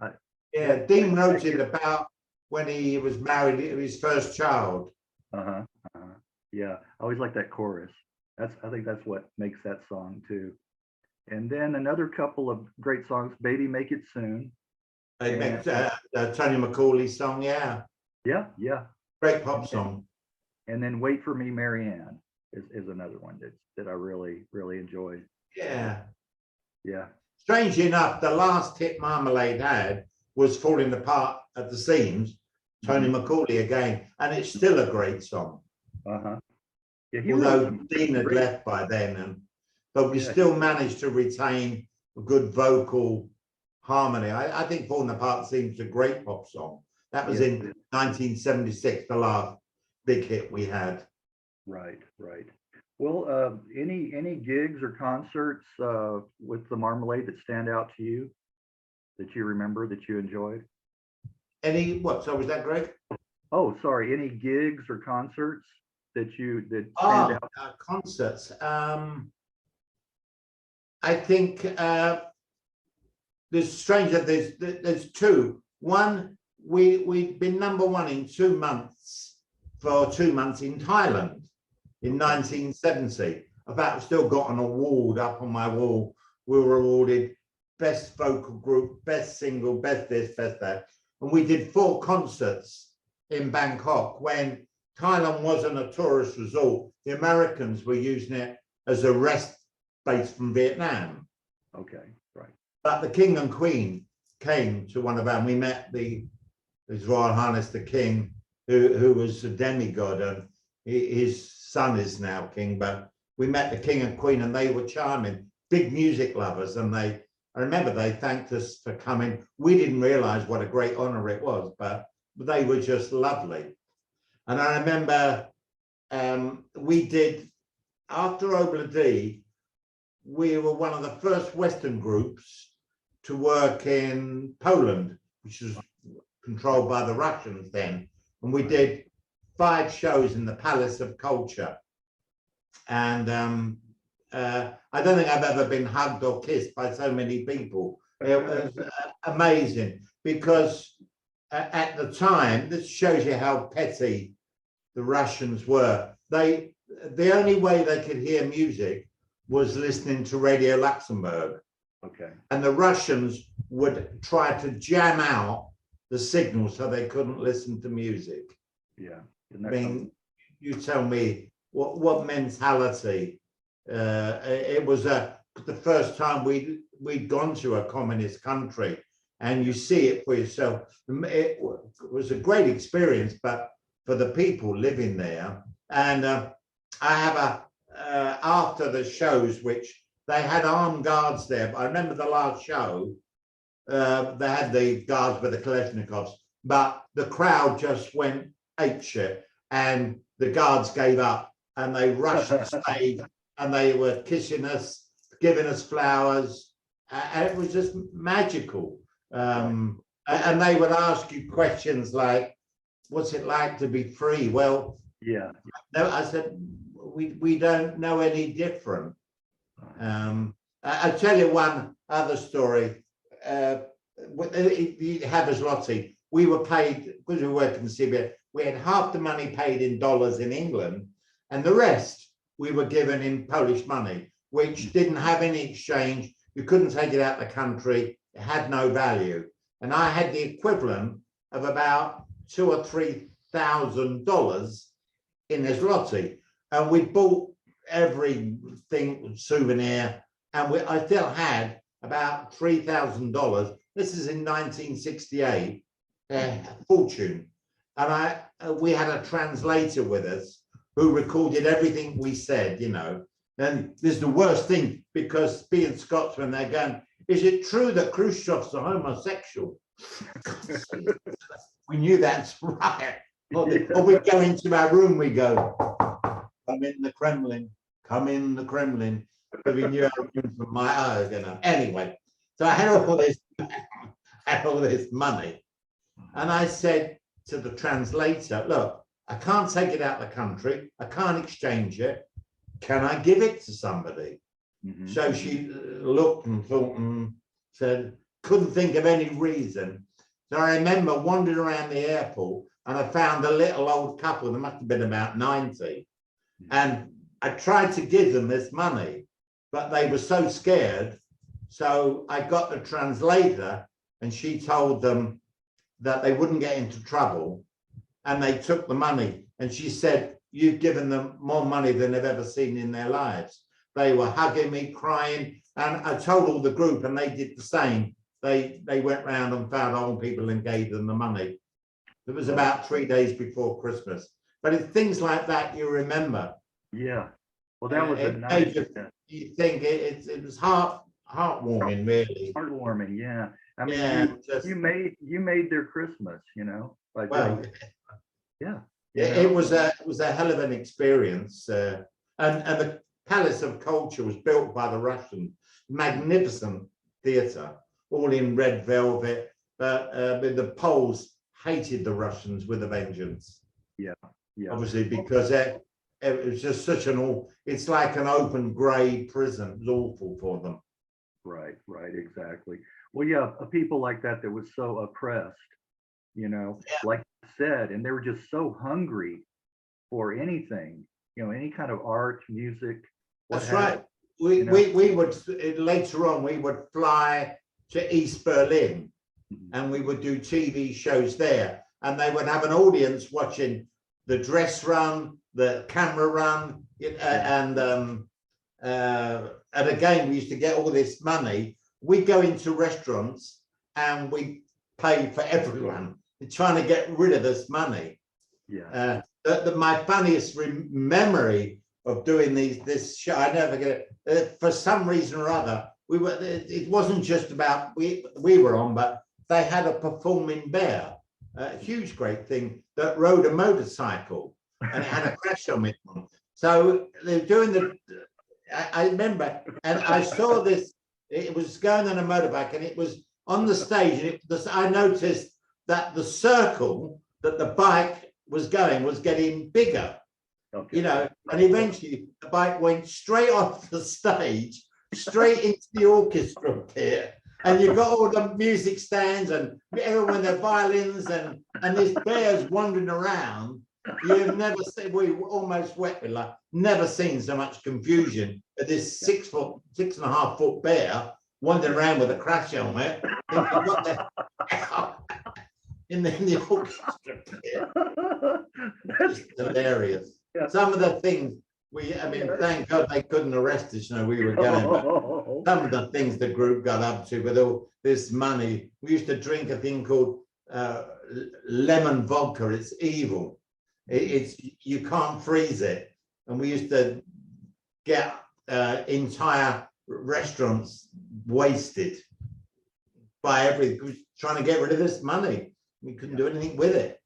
S2: Yeah, Dean wrote it about when he was married to his first child.
S1: Yeah, I always like that chorus. I think that's what makes that song too. And then another couple of great songs, "Baby Make It Soon."
S2: Tony McCauley's song, yeah.
S1: Yeah.
S2: Great pop song.
S1: And then "Wait for Me, Marianne" is another one that I really enjoyed.
S2: Yeah.
S1: Strangely
S2: enough, the last hit Marmalade had was "Falling Apart at the Seams." Tony McCauley again, and it's still a great song.
S1: Yeah,
S2: although Dean had left by then, but we still managed to retain a good vocal harmony. I think "Falling Apart seems a great pop song. That was in 1976, the last big hit we had.
S1: Right. Well, any gigs or concerts with the Marmalade that stand out to you, that you remember, that you enjoyed?
S2: So was that Greg?
S1: Oh, sorry. Any gigs or concerts that stand out?
S2: Concerts. I think there's strange that there's two. One, we've been #1 in 2 months for 2 months in Thailand in 1970. In fact, I've still got an award up on my wall. We were awarded best vocal group, best single, best this, best that. And we did 4 concerts in Bangkok when Thailand wasn't a tourist resort. The Americans were using it as a rest base from Vietnam.
S1: Okay, right.
S2: But the King and Queen came to one of our, we met His Royal Highness the King, who was a demigod, and his son is now king, but we met the King and Queen and they were charming, big music lovers, and I remember they thanked us for coming. We didn't realize what a great honor it was, but they were just lovely. And I remember we did, after Obladi, we were one of the first Western groups to work in Poland, which was controlled by the Russians then. And we did 5 shows in the Palace of Culture. And I don't think I've ever been hugged or kissed by so many people. It was amazing because at the time, this shows you how petty the Russians were. The only way they could hear music was listening to Radio Luxembourg.
S1: Okay.
S2: And the Russians would try to jam out the signal so they couldn't listen to music.
S1: Yeah.
S2: I mean, you tell me what mentality. It was the first time we'd gone to a communist country, and you see it for yourself. It was a great experience, but for the people living there. And I have after the shows, which they had armed guards there. But I remember the last show, they had the guards with the Kalashnikovs, but the crowd just went apeshit, and the guards gave up, and they rushed the stage, and they were kissing us, giving us flowers, and it was just magical. And they would ask you questions like, "What's it like to be free?" Well,
S1: yeah.
S2: No, I said, we don't know any different. I'll tell you one other story. Haberslotti, we were paid, because we worked in CBS, we had half the money paid in dollars in England, and the rest we were given in Polish money, which didn't have any exchange. You couldn't take it out of the country. It had no value. And I had the equivalent of about $2,000 or $3,000 in this lottery, and we bought everything souvenir, and I still had about $3,000. This is in 1968, fortune. And we had a translator with us who recorded everything we said, you know. And this is the worst thing, because being Scotsman, they're going, "Is it true that Khrushchev's a homosexual?" We knew that's right. Or we go into our room, we go, "Come in the Kremlin, come in the Kremlin." But we knew our room from my eyes, you know. Anyway, so I had all this money. And I said to the translator, "Look, I can't take it out of the country. I can't exchange it. Can I give it to somebody?" So she looked and thought and said, couldn't think of any reason. So I remember wandering around the airport, and I found a little old couple, they must have been about 90. And I tried to give them this money, but they were so scared. So I got the translator, and she told them that they wouldn't get into trouble. And they took the money. And she said, "You've given them more money than they've ever seen in their lives." They were hugging me, crying. And I told all the group, and they did the same. They went round and found old people and gave them the money. It was about 3 days before Christmas. But it's things like that you remember.
S1: Yeah. Well, that was a nice.
S2: You think it was heartwarming, really.
S1: Heartwarming, yeah. I mean,
S2: Yeah,
S1: you made their Christmas, you know. Like,
S2: well,
S1: yeah.
S2: it was a hell of an experience. And the Palace of Culture was built by the Russians. Magnificent theatre, all in red velvet. But the Poles hated the Russians with a vengeance.
S1: Yeah, yeah.
S2: Obviously, because it was just such it's like an open grade prison. It was awful for them.
S1: Right, exactly. Well, yeah, people like that was so oppressed, you know, like you said, and they were just so hungry for anything, you know, any kind of art, music.
S2: That's right. We would later on we would fly to East Berlin, and we would do TV shows there, and they would have an audience watching the dress run, the camera run, and again we used to get all this money. We go into restaurants and we pay for everyone. We're trying to get rid of this money.
S1: Yeah.
S2: My funniest memory of doing this show, I never get it. For some reason or other, it wasn't just about we were on, but they had a performing bear, a huge great thing that rode a motorcycle and it had a crash on it. So they're doing I remember, and I saw this. It was going on a motorbike, and it was on the stage. And I noticed that the circle that the bike was going was getting bigger.
S1: Okay.
S2: You know, and eventually the bike went straight off the stage, straight into the orchestra pit. And you've got all the music stands and everyone with their violins and this bear's wandering around. You've never seen, we were almost wet with like, never seen so much confusion at this 6.5 foot bear wandering around with a crash helmet. In the orchestra pit. It's hilarious.
S1: Yeah.
S2: Some of the things thank God they couldn't arrest us, you know, we were going, but some of the things the group got up to with all this money. We used to drink a thing called lemon vodka. It's evil. It's you can't freeze it. And we used to get entire restaurants wasted by everything, trying to get rid of this money. We couldn't do anything with it.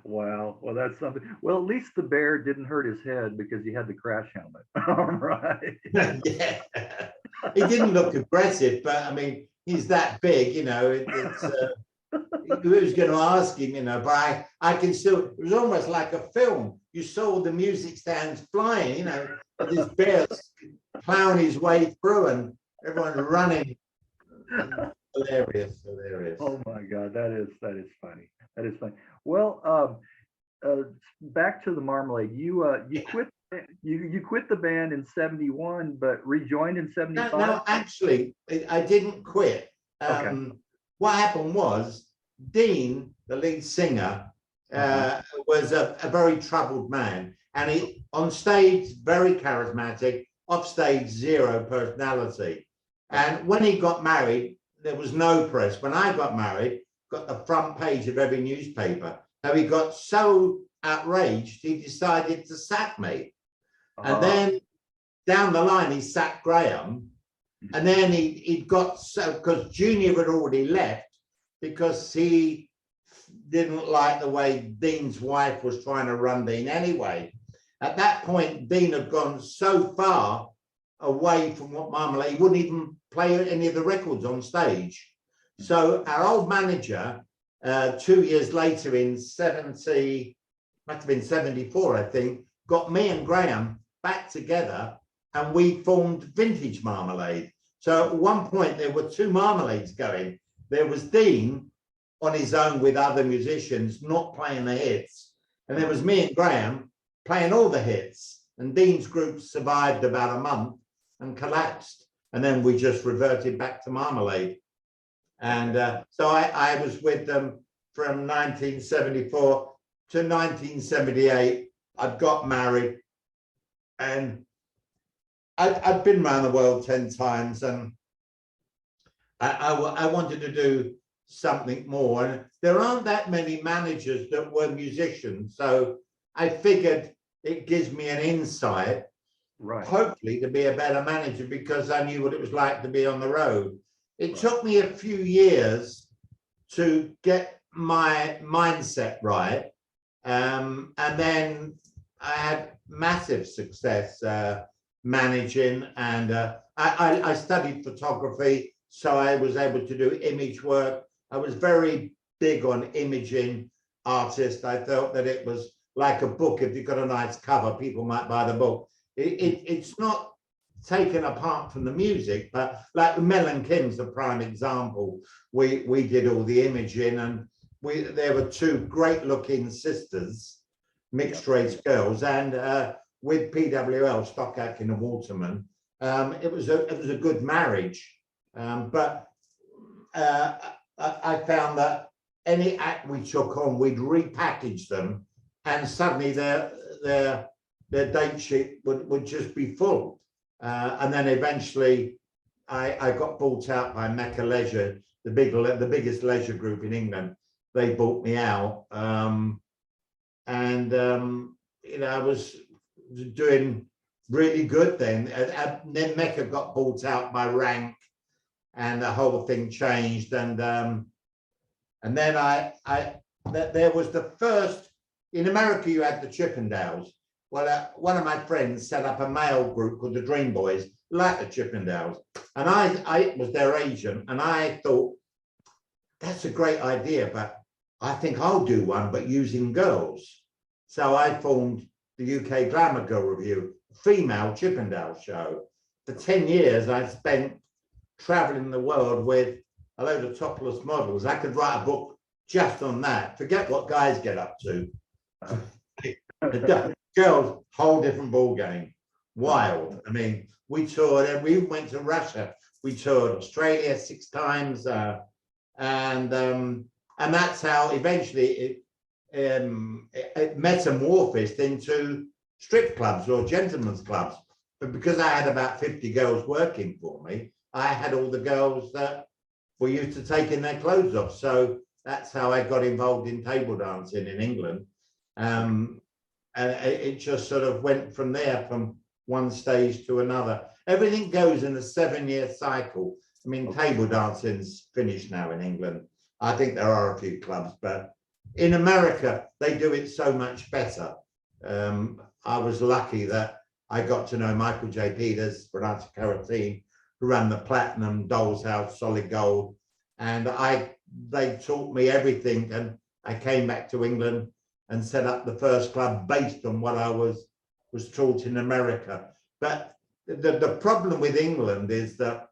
S1: Wow. Well, that's something. Well, at least the bear didn't hurt his head because he had the crash helmet. All right.
S2: Yeah. He didn't look aggressive, but I mean, he's that big, you know. Who was going to ask him, you know? But I can still. It was almost like a film. You saw the music stands flying, you know, this bear's plowing his way through, and everyone running. Hilarious.
S1: Oh my God, that is funny. That is funny. Well, back to the Marmalade. You quit the band in 71, but rejoined in 75.
S2: No, actually, I didn't quit.
S1: Okay.
S2: What happened was Dean, the lead singer, was a very troubled man, and he on stage very charismatic, off stage zero personality. And when he got married, there was no press. When I got married, got the front page of every newspaper. Now he got so outraged, he decided to sack me. And then down the line, he sacked Graham. And then he got so, because Junior had already left because he didn't like the way Dean's wife was trying to run Dean anyway. At that point, Dean had gone so far away from what Marmalade, he wouldn't even play any of the records on stage. So our old manager, 2 years later in 70, must have been 74, I think, got me and Graham back together and we formed Vintage Marmalade. So at one point there were two Marmalades going. There was Dean on his own with other musicians, not playing the hits. And there was me and Graham playing all the hits. And Dean's group survived about a month and collapsed. And then we just reverted back to Marmalade. And so I was with them from 1974 to 1978. I'd got married and I'd been around the world 10 times, and I wanted to do something more. And there aren't that many managers that were musicians. So I figured it gives me an insight,
S1: right,
S2: hopefully to be a better manager, because I knew what it was like to be on the road. It took me a few years to get my mindset right. And then I had massive success managing, and I studied photography, so I was able to do image work. I was very big on imaging artists. I felt that it was like a book. If you've got a nice cover, people might buy the book. It's not taken apart from the music, but like Mel and Kim's a prime example. We did all the imaging, and there were two great looking sisters, mixed race girls, and with PWL, Stock Aitken and Waterman, it was a good marriage. But I found that any act we took on, we'd repackage them, and suddenly their date sheet would just be full. And then eventually I got bought out by Mecca Leisure, the biggest leisure group in England. They bought me out. You know, I was doing really good then. And then Mecca got bought out by Rank, and the whole thing changed. And then there was the first, in America you had the Chippendales. Well, one of my friends set up a male group called the Dream Boys, like the Chippendales, and I was their agent, and I thought that's a great idea, but I think I'll do one, but using girls. So I formed the UK Glamour Girl Review, female Chippendale show. For 10 years, I spent traveling the world with a load of topless models. I could write a book just on that. Forget what guys get up to. The girls, whole different ball game. Wild. I mean, we toured, and we went to Russia. We toured Australia 6 times, and that's how eventually it metamorphosed into strip clubs or gentlemen's clubs. But because I had about 50 girls working for me, I had all the girls that were used to taking their clothes off. So that's how I got involved in table dancing in England. And it just sort of went from there, from one stage to another. Everything goes in a 7-year cycle. I mean, table dancing's finished now in England. I think there are a few clubs, but in America, they do it so much better. I was lucky that I got to know Michael J. Peters, Renata Caratine, who ran the Platinum, Doll's House, Solid Gold. And they taught me everything. And I came back to England and set up the first club based on what I was taught in America. But the problem with England is that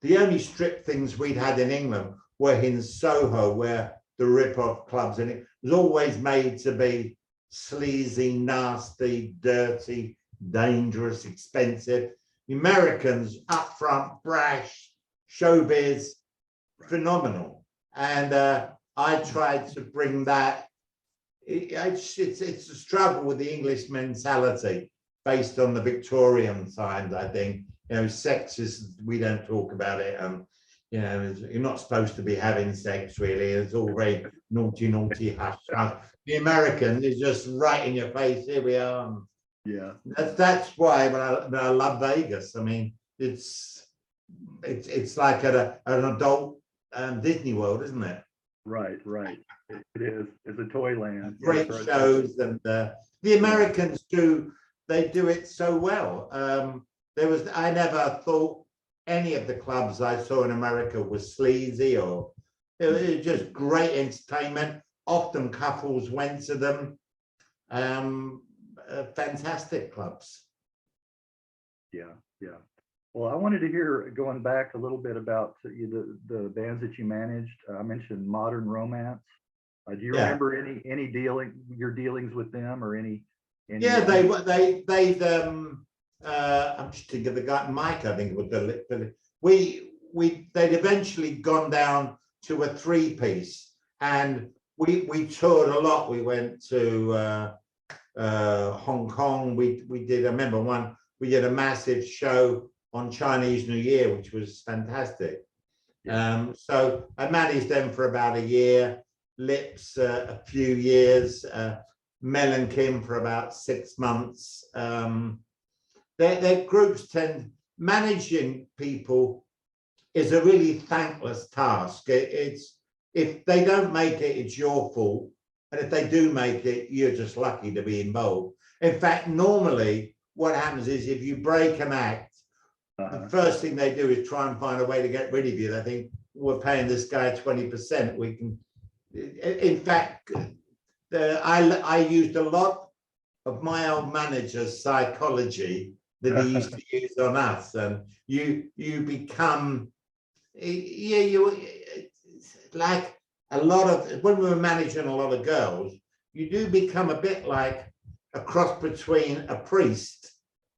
S2: the only strip things we'd had in England were in Soho, where the rip-off clubs, and it was always made to be sleazy, nasty, dirty, dangerous, expensive. The Americans, upfront, brash, showbiz, phenomenal. And I tried to bring that. It's a struggle with the English mentality based on the Victorian times, I think. You know, sex is, we don't talk about it. You know, you're not supposed to be having sex, really. It's all very naughty, naughty, hush, hush. The American is just right in your face. Here we are.
S1: Yeah.
S2: That's why when I love Vegas. I mean, it's like an adult Disney World, isn't it?
S1: Right, right. It is. It's a toy land.
S2: Great shows, and the Americans do it so well. I never thought any of the clubs I saw in America was sleazy, or it was just great entertainment. Often couples went to them. Fantastic clubs.
S1: Yeah, yeah. Well, I wanted to hear, going back a little bit about the bands that you managed. I mentioned Modern Romance. Do you remember any your dealings with them, or any?
S2: Yeah, they'd I'm just thinking of the guy Mike. I think was they'd eventually gone down to a 3-piece, and we toured a lot. We went to Hong Kong. We did. I remember we did a massive show on Chinese New Year, which was fantastic. So I managed them for about a year. Lips a few years. Mel and Kim for about 6 months. Their groups managing people is a really thankless task. It's if they don't make it, it's your fault. And if they do make it, you're just lucky to be involved. In fact, normally what happens is if you break an act, the first thing they do is try and find a way to get rid of you. They think, we're paying this guy 20%. We can. In fact, I used a lot of my old manager's psychology that he used to use on us, and you become, like a lot of, when we were managing a lot of girls, you do become a bit like a cross between a priest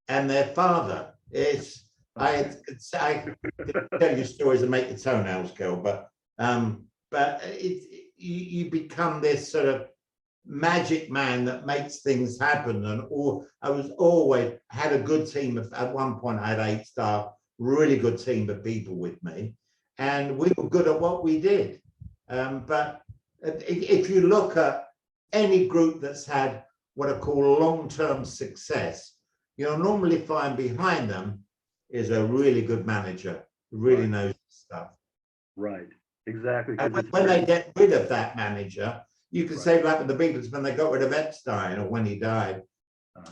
S2: and their father. I tell you stories that make your toenails curl, but you become this sort of magic man that makes things happen. And I was always had a good team at one point. I had 8 staff, really good team of people with me, and we were good at what we did. But if you look at any group that's had what I call long-term success, you'll normally find behind them is a really good manager who really knows stuff.
S1: Right, exactly.
S2: And when they get rid of that manager, you can say like with the Beatles when they got rid of Epstein, or when he died,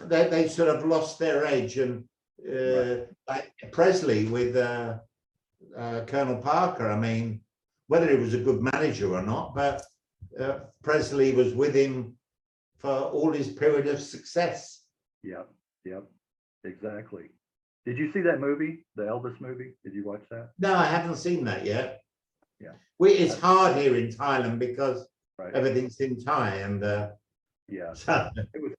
S2: they sort of lost their edge, and like Presley with Colonel Parker. I mean, whether he was a good manager or not, but Presley was with him for all his period of success.
S1: Yep, yep, exactly. Did you see that movie, the Elvis movie? Did you watch that?
S2: No, I haven't seen that yet.
S1: Yeah.
S2: It's hard here in Thailand because
S1: Right.
S2: everything's in Thai, and
S1: Yeah.
S2: so
S1: It was,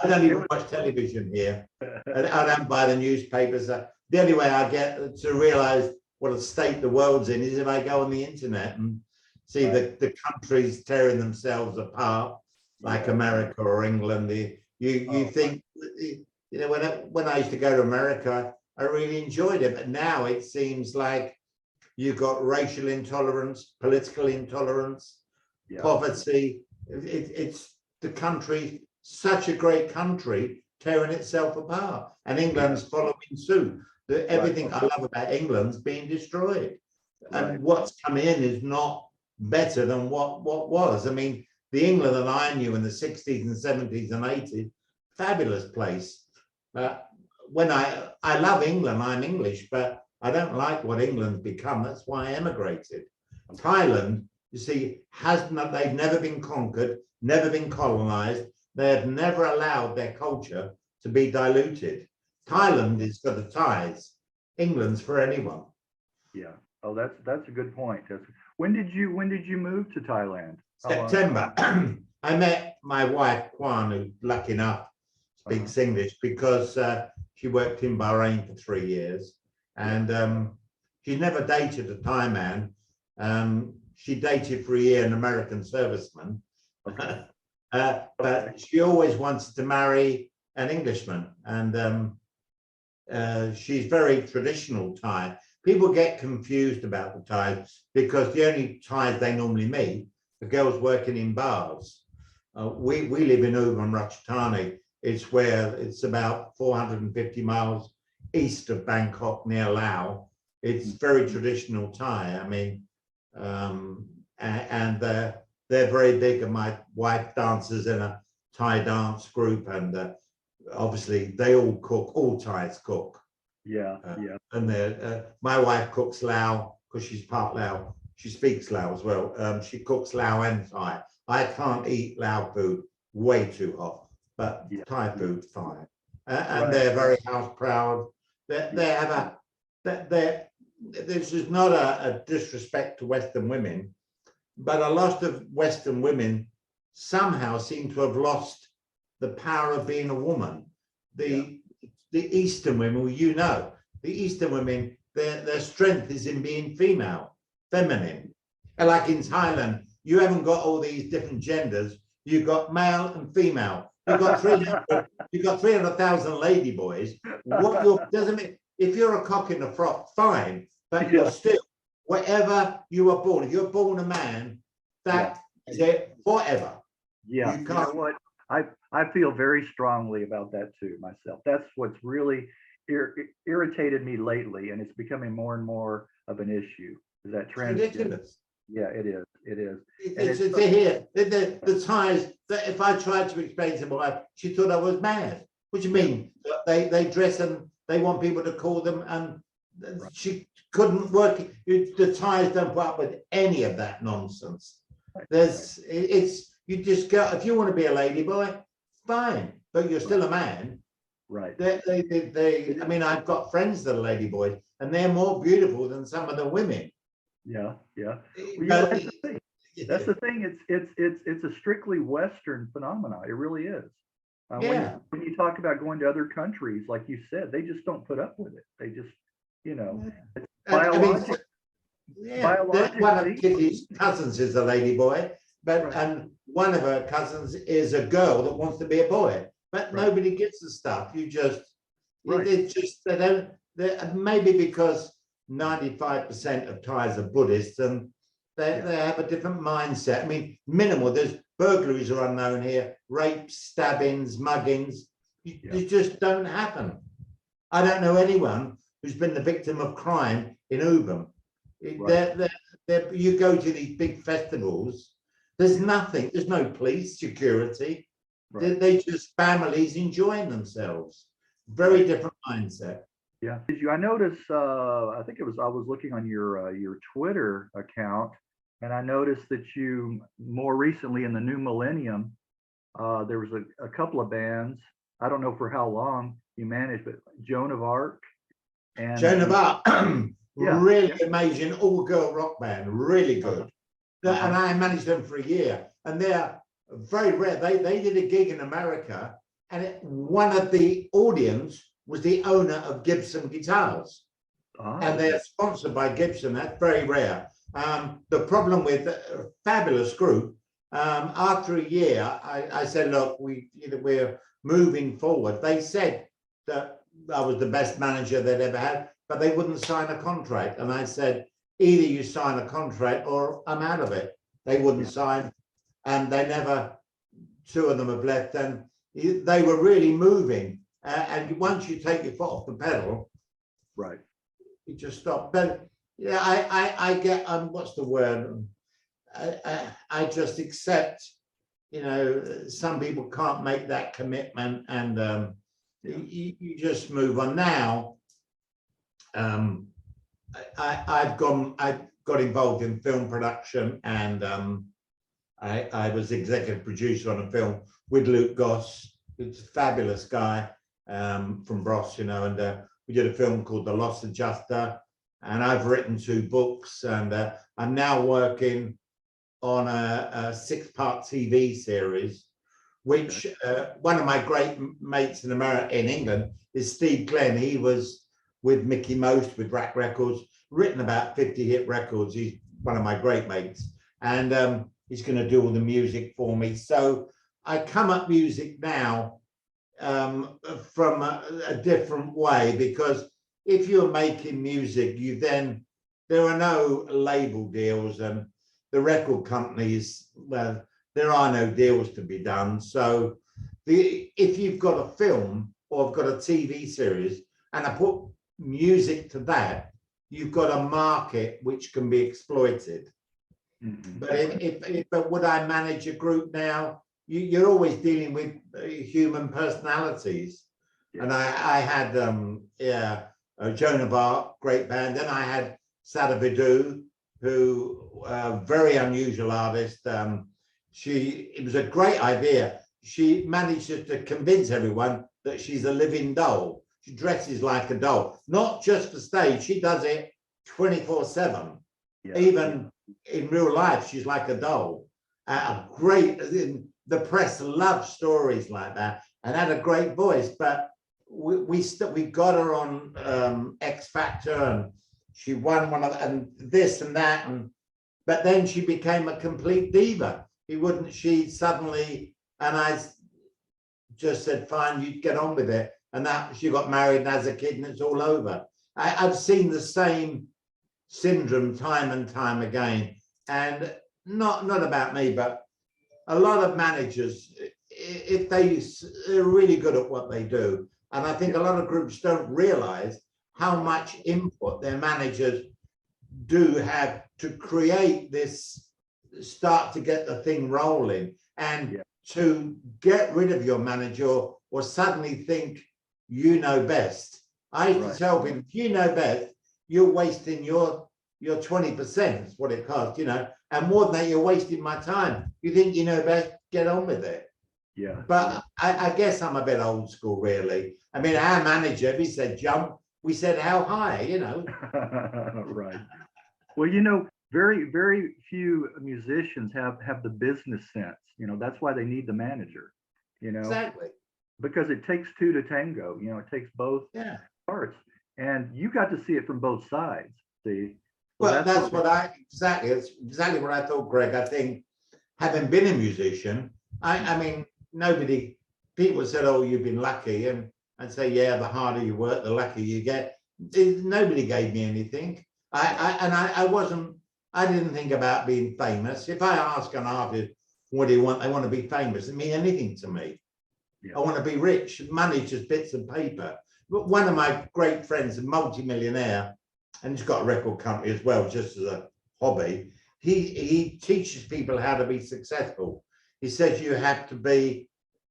S2: I don't even watch television here. I don't buy the newspapers. The only way I get to realize what a state the world's in is if I go on the internet and see the countries tearing themselves apart, like America or England. You think, you know, when I used to go to America, I really enjoyed it, but now it seems like you've got racial intolerance, political intolerance, poverty. It's the country, such a great country, tearing itself apart, and England's following suit. Everything I love about England's being destroyed, and what's come in is not better than what was. I mean, the England that I knew in the 60s and 70s and 80s, fabulous place. When I love England, I'm English, but I don't like what England's become. That's why I emigrated. Thailand, you see, they've never been conquered, never been colonized. They have never allowed their culture to be diluted. Thailand is for the Thais. England's for anyone.
S1: Yeah. Oh, that's a good point. When did you move to Thailand?
S2: September. I met my wife Kwan, who's lucky enough speaks English, because she worked in Bahrain for 3 years, and she never dated a Thai man. She dated for a year an American serviceman, but she always wanted to marry an Englishman, and she's very traditional Thai. People get confused about the Thais because the only Thais they normally meet are girls working in bars. We live in Ubon Ratchathani. It's about 450 miles east of Bangkok, near Laos. It's very traditional Thai. I mean, and they're very big. And my wife dances in a Thai dance group, and obviously they all cook. All Thais cook. And my wife cooks Lao because she's part Lao. She speaks Lao as well. She cooks Lao and Thai. I can't eat Lao food, way too hot, but Thai food fine. And they're very house proud. This is not a disrespect to Western women, but a lot of Western women somehow seem to have lost the power of being a woman. The Eastern women, well, you know, the Eastern women, their strength is in being female, feminine. And like in Thailand, you haven't got all these different genders. You've got male and female. You've got 300,000 lady boys. Doesn't mean, if you're a cock in a frock, fine, but you're still, whatever you are born, if you're born a man, that is it forever.
S1: Yeah, you know what? I feel very strongly about that too myself. That's what's really irritated me lately, and it's becoming more and more of an issue. Is that trans?
S2: Ridiculous.
S1: Yeah, it is. It is.
S2: It's here. The Thais, that if I tried to explain to my wife, she thought I was mad. What do you mean? They dress and they want people to call them, and she couldn't work. The Thais don't put up with any of that nonsense. You just go, if you want to be a lady boy, fine, but you're still a man.
S1: Right.
S2: I mean, I've got friends that are lady boys, and they're more beautiful than some of the women.
S1: Yeah. Well, that's the thing. It's a strictly Western phenomenon. It really is. When you talk about going to other countries, like you said, they just don't put up with it. They just, it's biological.
S2: One of Kitty's cousins is a lady boy, and one of her cousins is a girl that wants to be a boy, but nobody gets the stuff. You just, it's just, they don't, maybe because 95% of Thais are Buddhists, and they have a different mindset. I mean, minimal, there's burglaries are unknown here, rapes, stabbings, muggings, they just don't happen. I don't know anyone who's been the victim of crime in Ubon. You go to these big festivals, there's nothing, there's no police security.
S1: right.
S2: They just families enjoying themselves. Very different mindset.
S1: Yeah. Did you? I noticed. I think it was. I was looking on your Twitter account, and I noticed that you more recently in the new millennium, there was a couple of bands. I don't know for how long you managed, but Joan of Arc
S2: Joan of
S1: and
S2: Arc,
S1: yeah,
S2: really
S1: yeah.
S2: amazing all-girl rock band, really
S1: Uh-huh,
S2: good. And
S1: uh-huh.
S2: I managed them for a year, and they're very rare. They did a gig in America, and one of the audience was the owner of Gibson guitars,
S1: Oh,
S2: and they're
S1: okay.
S2: sponsored by Gibson. That's very rare. The problem with a fabulous group, after a year, I said, look, we're moving forward. They said that I was the best manager they'd ever had, but they wouldn't sign a contract. And I said, either you sign a contract or I'm out of it. They wouldn't
S1: Yeah,
S2: sign, and they never, two of them have left, and they were really moving. And once you take your foot off the pedal,
S1: right.
S2: you just stop. But yeah, I get what's the word? I just accept. You know, some people can't make that commitment, and
S1: Yeah,
S2: you just move on. Now, I've got involved in film production, and I was executive producer on a film with Luke Goss, who's a fabulous guy from Bros, you know, and we did a film called The Lost Adjuster, and I've written 2 books, and I'm now working on a 6-part TV series, which one of my great mates in America, in England, is Steve Glenn. He was with Mickey Most, with Rack Records, written about 50 hit records. He's one of my great mates, and he's going to do all the music for me. So I come up music now from a different way, because if you're making music, there are no label deals, and the record companies, well, there are no deals to be done. So if you've got a film or I've got a TV series and I put music to that, you've got a market which can be exploited.
S1: mm-hmm.
S2: But but would I manage a group now? You're always dealing with human personalities.
S1: Yeah,
S2: And I had Joan of Arc, great band. Then I had Sada Vidu, who very unusual artist. It was a great idea. She managed to convince everyone that she's a living doll. She dresses like a doll, not just for stage. She does it 24/7.
S1: yeah,
S2: Even in real life, she's like a doll. Great. The press loves stories like that, and had a great voice. But we got her on X Factor, and she won one of, and this and that, but then she became a complete diva. She suddenly, and I just said, fine, you get on with it. And that she got married and has a kid, and it's all over. I've seen the same syndrome time and time again. And not about me, but a lot of managers, if they're really good at what they do. And I think a lot of groups don't realize how much input their managers do have to create this, start to get the thing rolling, and to get rid of your manager or suddenly think you know best. I used to tell people, if you know best, you're wasting your 20%, is what it costs, you know, and more than that, you're wasting my time. You think you know best, get on with it.
S1: yeah.
S2: But I guess I'm a bit old school, really. I mean, our manager, if he said jump, we said how high, you know.
S1: Right. Well, you know, very few musicians have the business sense. You know, that's why they need the manager. You know,
S2: Exactly.
S1: because it takes 2 to tango. You know, it takes both parts, and you got to see it from both sides. See, so
S2: Well, that's
S1: what
S2: it's exactly what I thought, Greg. I think, having been a musician, I mean, people said, oh, you've been lucky. And I'd say, yeah, the harder you work, the luckier you get. Nobody gave me anything. I didn't think about being famous. If I ask an artist, what do you want? They want to be famous. It mean anything to me. I want to be rich. Money, just bits of paper. But one of my great friends, a multi-millionaire, and he's got a record company as well, just as a hobby. He teaches people how to be successful. He says you have to be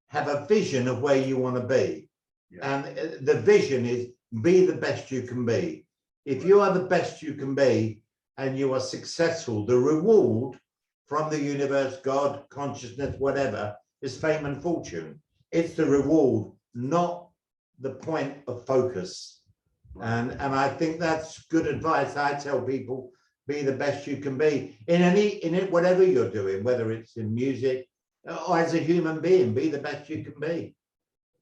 S2: have a vision of where you want to be.
S1: Yeah.
S2: And the vision is be the best you can be. If you are the best you can be and you are successful, the reward from the universe, God, consciousness, whatever, is fame and fortune. It's the reward, not the point of focus. And I think that's good advice. I tell people, be the best you can be in whatever you're doing, whether it's in music or as a human being, be the best you can be.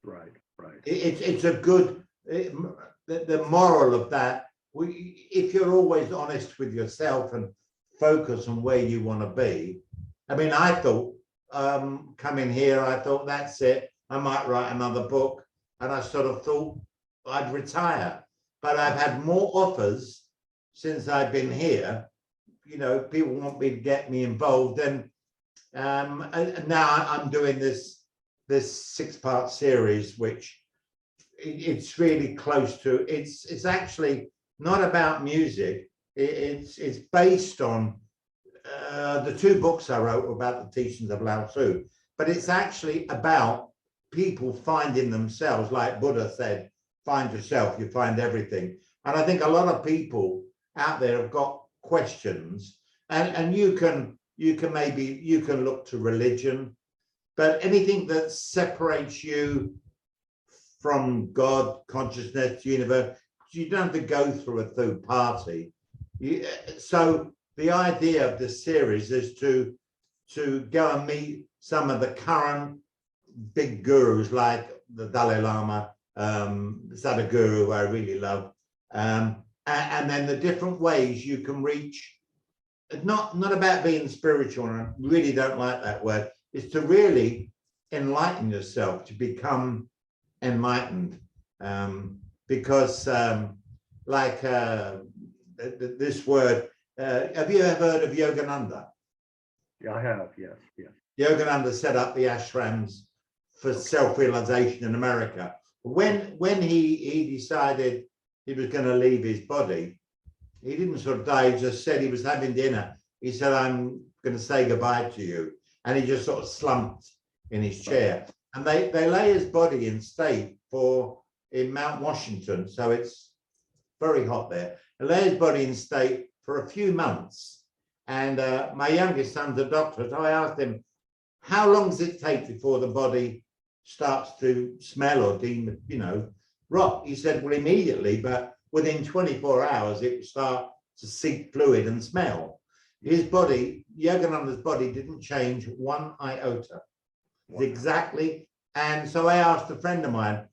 S1: Right, right.
S2: It's a good, the moral of that, if you're always honest with yourself and focus on where you want to be. I mean, I thought, coming here, I thought that's it. I might write another book. And I sort of thought I'd retire. But I've had more offers since I've been here. You know, people want me to get me involved. And now I'm doing this 6-part series, which it's really close to. It's actually not about music. It's based on the 2 books I wrote about the teachings of Lao Tzu, but it's actually about people finding themselves, like Buddha said, find yourself, you find everything. And I think a lot of people out there have got questions, and you can look to religion, but anything that separates you from God, consciousness, universe, you don't have to go through a third party. So the idea of this series is to go and meet some of the current big gurus like the Dalai Lama, Sadhguru, who I really love, and then the different ways you can reach. Not about being spiritual, and I really don't like that word. It's to really enlighten yourself, to become enlightened, because this word. Have you ever heard of Yogananda?
S1: Yeah, I have. Yes, yes.
S2: Yogananda set up the ashrams for self-realization in America. When he decided he was going to leave his body, he didn't sort of die. He just said he was having dinner. He said, "I'm going to say goodbye to you," and he just sort of slumped in his chair. And they lay his body in state in Mount Washington, so it's very hot there. They lay his body in state for a few months. And my youngest son's a doctor, so I asked him, how long does it take before the body starts to smell or rot? He said, well, immediately, but within 24 hours, it would start to seep fluid and smell. His body, Yogananda's body, didn't change one iota. Wow. Exactly. And so I asked a friend of mine,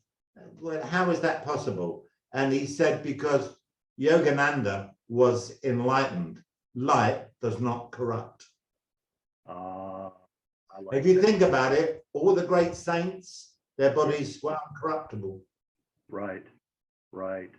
S2: well, how is that possible? And he said, because Yogananda was enlightened. Light does not corrupt. If you think about it, all the great saints, their bodies were incorruptible.
S1: Right, right.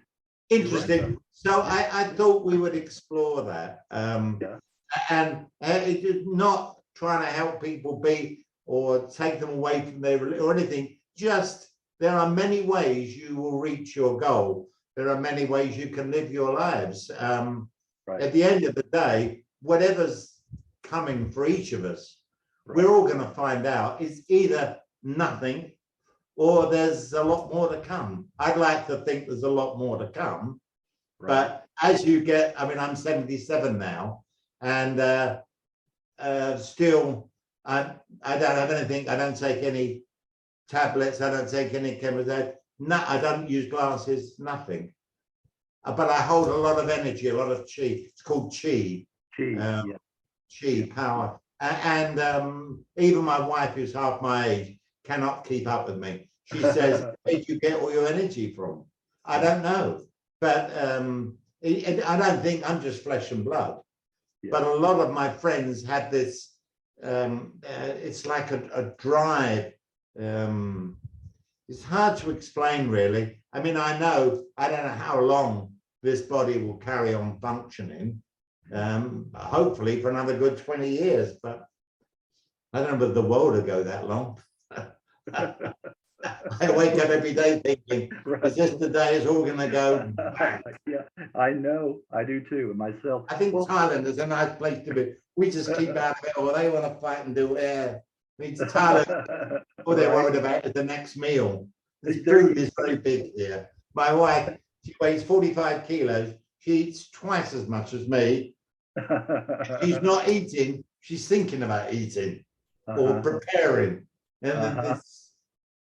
S2: Interesting.
S1: Right.
S2: So I thought we would explore that. And it is not trying to help people be or take them away from their religion or anything. Just there are many ways you will reach your goal. There are many ways you can live your lives. Right. At the end of the day, whatever's coming for each of us, right, we're all going to find out is either nothing or there's a lot more to come. I'd like to think there's a lot more to come. Right. But as you get, I mean, I'm 77 now, and still, I don't have anything. I don't take any tablets. I don't take any chemicals. No, I don't use glasses, nothing. But I hold a lot of energy, a lot of chi. It's called chi. Chi, power. And even my wife, who's half my age, cannot keep up with me. She says, where do you get all your energy from? I don't know. But I don't think I'm just flesh and blood. Yeah. But a lot of my friends had this, it's like a drive. It's hard to explain, really. I mean, I don't know how long this body will carry on functioning, hopefully for another good 20 years, but I don't know if the world will go that long. I wake up every day thinking, right, is this the day it's all going to go?
S1: Yeah, I know. I do too, myself.
S2: I think Thailand is a nice place to be. We just keep out of it, or they want to fight and do air. I mean, to Thailand, all they're worried about is the next meal. The food is very big here. My wife, she weighs 45 kilos. She eats twice as much as me. She's not eating, she's thinking about eating or preparing. And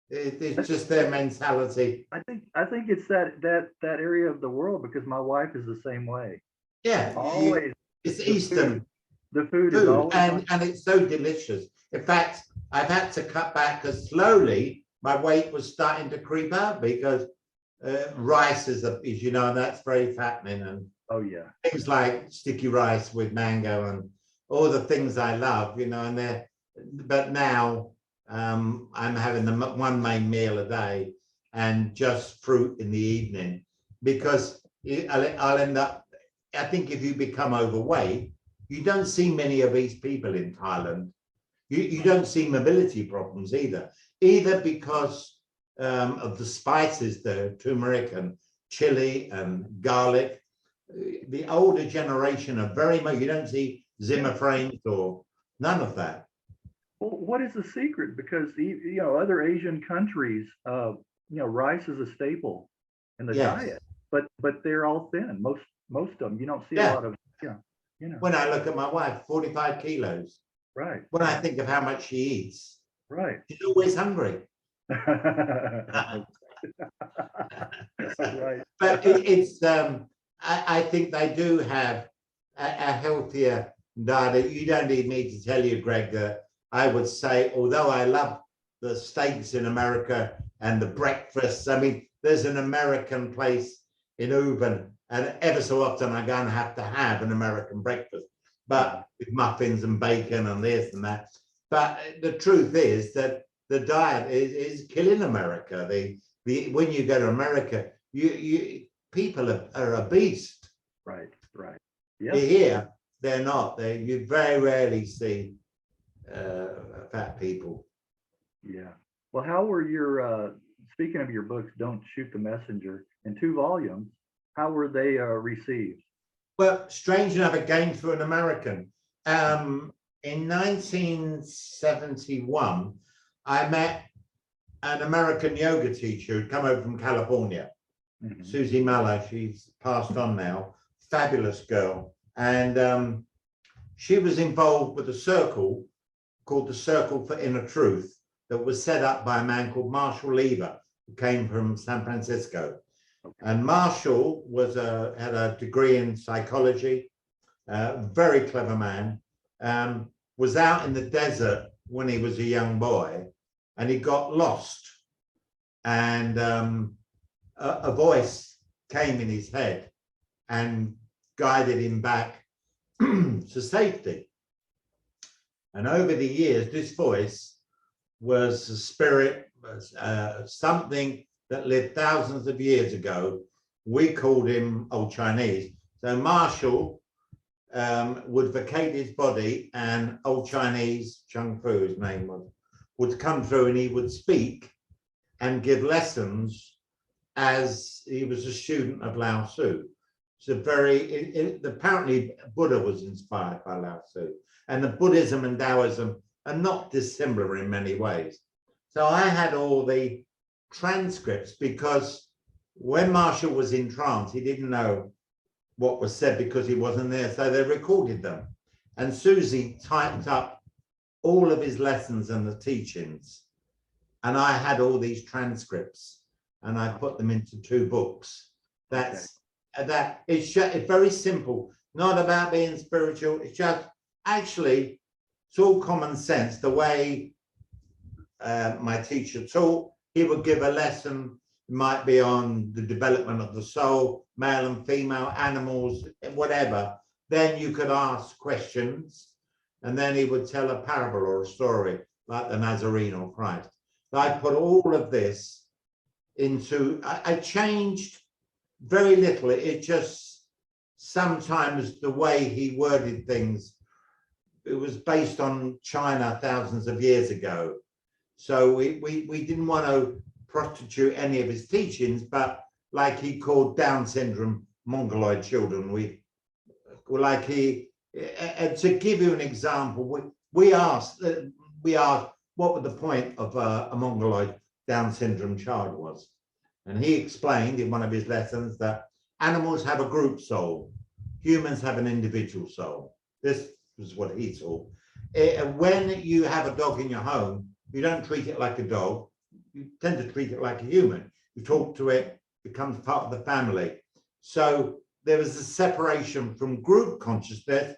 S2: it's just their mentality.
S1: I think it's that area of the world, because my wife is the same way.
S2: Yeah,
S1: Always.
S2: it's Eastern.
S1: The food is always
S2: and it's so delicious. In fact, I've had to cut back because slowly my weight was starting to creep up because rice is you know, and that's very fattening, and things like sticky rice with mango and all the things I love, you know, and but now I'm having one main meal a day and just fruit in the evening, because I'll end up, I think if you become overweight, you don't see many obese people in Thailand. You don't see mobility problems either because of the spices, the turmeric and chili and garlic. The older generation are very much, you don't see Zimmer frames or none of that.
S1: Well, what is the secret? Because you know, other Asian countries, you know, rice is a staple in the diet, but they're all thin. Most of them, you don't see a lot of, you know.
S2: When I look at my wife, 45 kilos.
S1: Right.
S2: When I think of how much she eats,
S1: right,
S2: she's always hungry.
S1: right.
S2: But I think they do have a healthier diet. You don't need me to tell you, Greg, that I would say, although I love the steaks in America and the breakfasts, I mean, there's an American place in Ubin, and ever so often I go and have to have an American breakfast, but with muffins and bacon and this and that. But the truth is that the diet is killing America. When you go to America, people are obese.
S1: Right.
S2: Yeah. Here, they're not. You very rarely see fat people.
S1: Yeah. Well, how were your, speaking of your books, Don't Shoot the Messenger, in 2 volumes, how were they received?
S2: Well, strange enough, it came through an American. In 1971, I met an American yoga teacher who'd come over from California, Susie Muller. She's passed on now, fabulous girl. And she was involved with a circle called the Circle for Inner Truth that was set up by a man called Marshall Lever, who came from San Francisco. And Marshall had a degree in psychology, very clever man, was out in the desert when he was a young boy, and he got lost. And a voice came in his head and guided him back to safety. And over the years, this voice was a spirit, something that lived thousands of years ago. We called him Old Chinese. So Marshall would vacate his body, and Old Chinese, Chung Fu, his name was, would come through, and he would speak and give lessons as he was a student of Lao Tzu. So apparently Buddha was inspired by Lao Tzu, and the Buddhism and Taoism are not dissimilar in many ways. So I had all the transcripts, because when Marshall was in trance, he didn't know what was said because he wasn't there. So they recorded them. And Susie typed up all of his lessons and the teachings. And I had all these transcripts, and I put them into 2 books. It's very simple, not about being spiritual. It's just actually, it's all common sense. The way my teacher taught, he would give a lesson, might be on the development of the soul, male and female, animals, whatever. Then you could ask questions, and then he would tell a parable or a story, like the Nazarene or Christ. So I put all of this into, I changed very little. It just, sometimes the way he worded things, it was based on China thousands of years ago. So we didn't want to prostitute any of his teachings, but like he called Down syndrome Mongoloid children, to give you an example, we asked what the point of a mongoloid Down syndrome child was. And he explained in one of his lessons that animals have a group soul, humans have an individual soul. This was what he taught. When you have a dog in your home, you don't treat it like a dog, you tend to treat it like a human. You talk to it, becomes part of the family. So there is a separation from group consciousness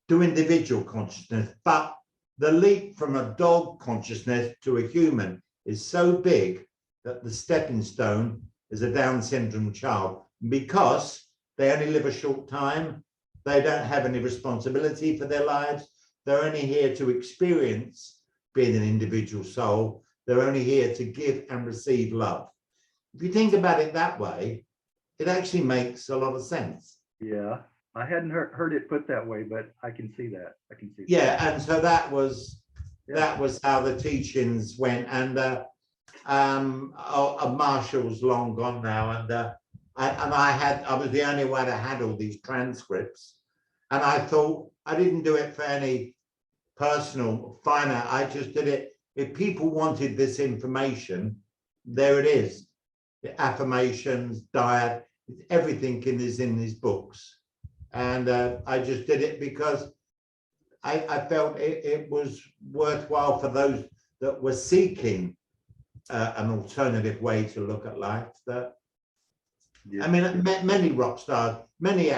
S2: to individual consciousness, but the leap from a dog consciousness to a human is so big that the stepping stone is a Down syndrome child, because they only live a short time, they don't have any responsibility for their lives, they're only here to experience being an individual soul, they're only here to give and receive love. If you think about it that way, it actually makes a lot of sense.
S1: Yeah, I hadn't heard it put that way, but I can see that. I can see.
S2: Yeah,
S1: that.
S2: and so that was how the teachings went. And Marshall's long gone now, and I was the only one that had all these transcripts, and I thought I didn't do it for any personal finance. I just did it. If people wanted this information, there it is. The affirmations, diet, everything is in these books. And I just did it because I felt it was worthwhile for those that were seeking an alternative way to look at life. That, yeah. I mean, many rock stars, many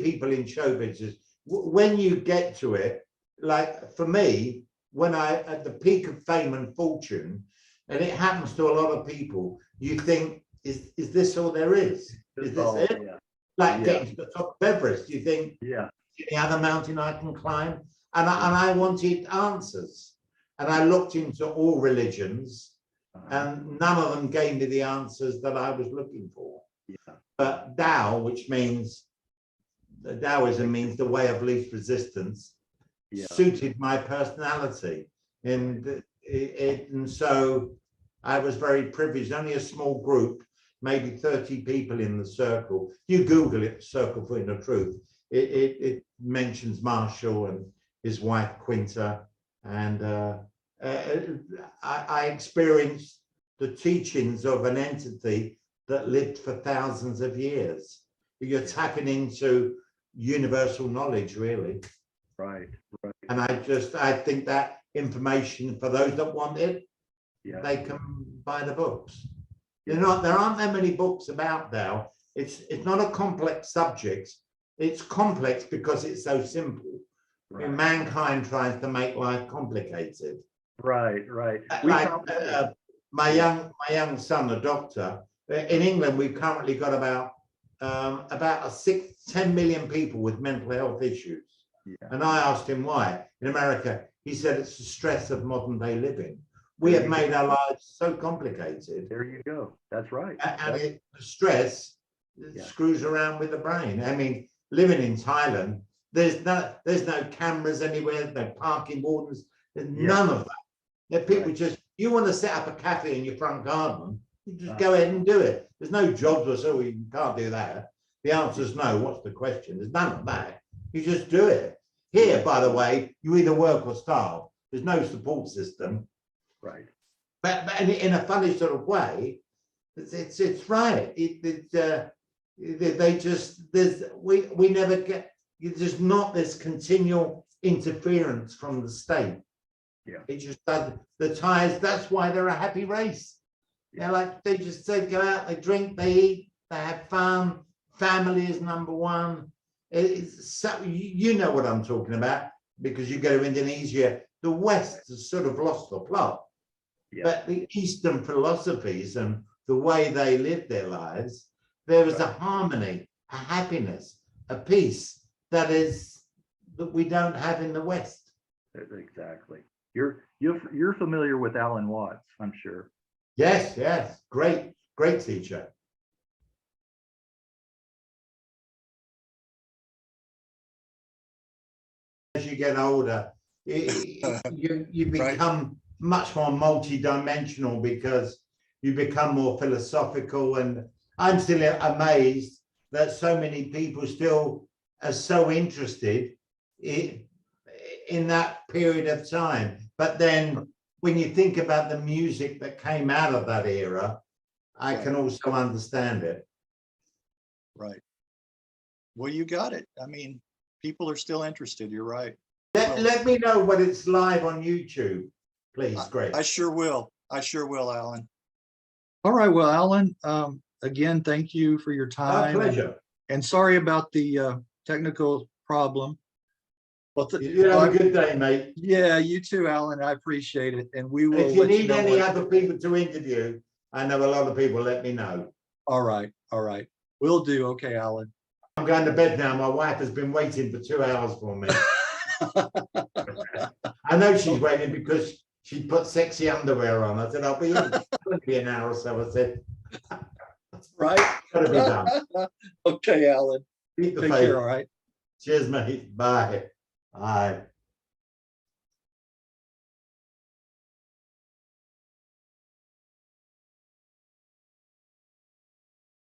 S2: people in show business, when you get to it, like for me, when at the peak of fame and fortune, and it happens to a lot of people, you think, is this all there is? Is this it? Yeah. Like getting to the top of Everest, you think, any other mountain I can climb? And I wanted answers. And I looked into all religions, and none of them gave me the answers that I was looking for. Yeah. But Tao, which means, Taoism means the way of least resistance, suited my personality. And so I was very privileged. Only a small group, maybe 30 people in the circle. You Google it, Circle for Inner Truth. It mentions Marshall and his wife Quinta, and I experienced the teachings of an entity that lived for thousands of years. You're tapping into universal knowledge, really.
S1: Right.
S2: And I think that information, for those that want it, they can buy the books. There aren't that many books about now. It's not a complex subject. It's complex because it's so simple. Right. And mankind tries to make life complicated. Right. My young son, a doctor, in England, we've currently got about 10 million people with mental health issues. Yeah. And I asked him why. In America, he said it's the stress of modern day living. We have made our lives so complicated.
S1: There you go. That's right.
S2: And the stress screws around with the brain. I mean, living in Thailand, there's no cameras anywhere, there's no parking wardens, there's none of that. There people you want to set up a cafe in your front garden, you just go ahead and do it. There's no jobs or so you can't do that. The answer is no. What's the question? There's none of that. You just do it. Here, by the way, you either work or starve. There's no support system. Right. But in a funny sort of way, it's right. We never get. There's not this continual interference from the state. Yeah. It just does the Thais. That's why they're a happy race. They just go out, they drink, they eat, they have fun. Family is number one. So, you know what I'm talking about, because you go to Indonesia. The West has sort of lost the plot. Yeah. But the Eastern philosophies and the way they live their lives, there is a harmony, a happiness, a peace that we don't have in the West.
S1: Exactly. You're familiar with Alan Watts, I'm sure.
S2: Yes. Great teacher. As you get older, you become much more multi-dimensional, because you become more philosophical, and I'm still amazed that so many people still are so interested in that period of time. But then when you think about the music that came out of that era, I can also understand it.
S3: Right. Well, you got it. I mean, people are still interested. You're right.
S2: Let me know when it's live on YouTube, please. Great.
S3: I sure will. I sure will, Alan. All right. Well, Alan, again, thank you for your time.
S2: My pleasure.
S3: And sorry about the technical problem. Well,
S2: You have a good day, mate.
S3: Yeah, you too, Alan. I appreciate it. And we will.
S2: If you need any other people to interview, I know a lot of people, let me know.
S3: All right. All right. Will do. Okay, Alan.
S2: I'm going to bed now. My wife has been waiting for 2 hours for me. I know she's waiting because she put sexy underwear on. I said, I'll be in. It's going to be an hour or so. I said,
S3: right.
S2: Gotta be done.
S3: Okay, Alan.
S2: Keep the
S3: Take
S2: faith.
S3: care, all right.
S2: Cheers, mate. Bye. Bye.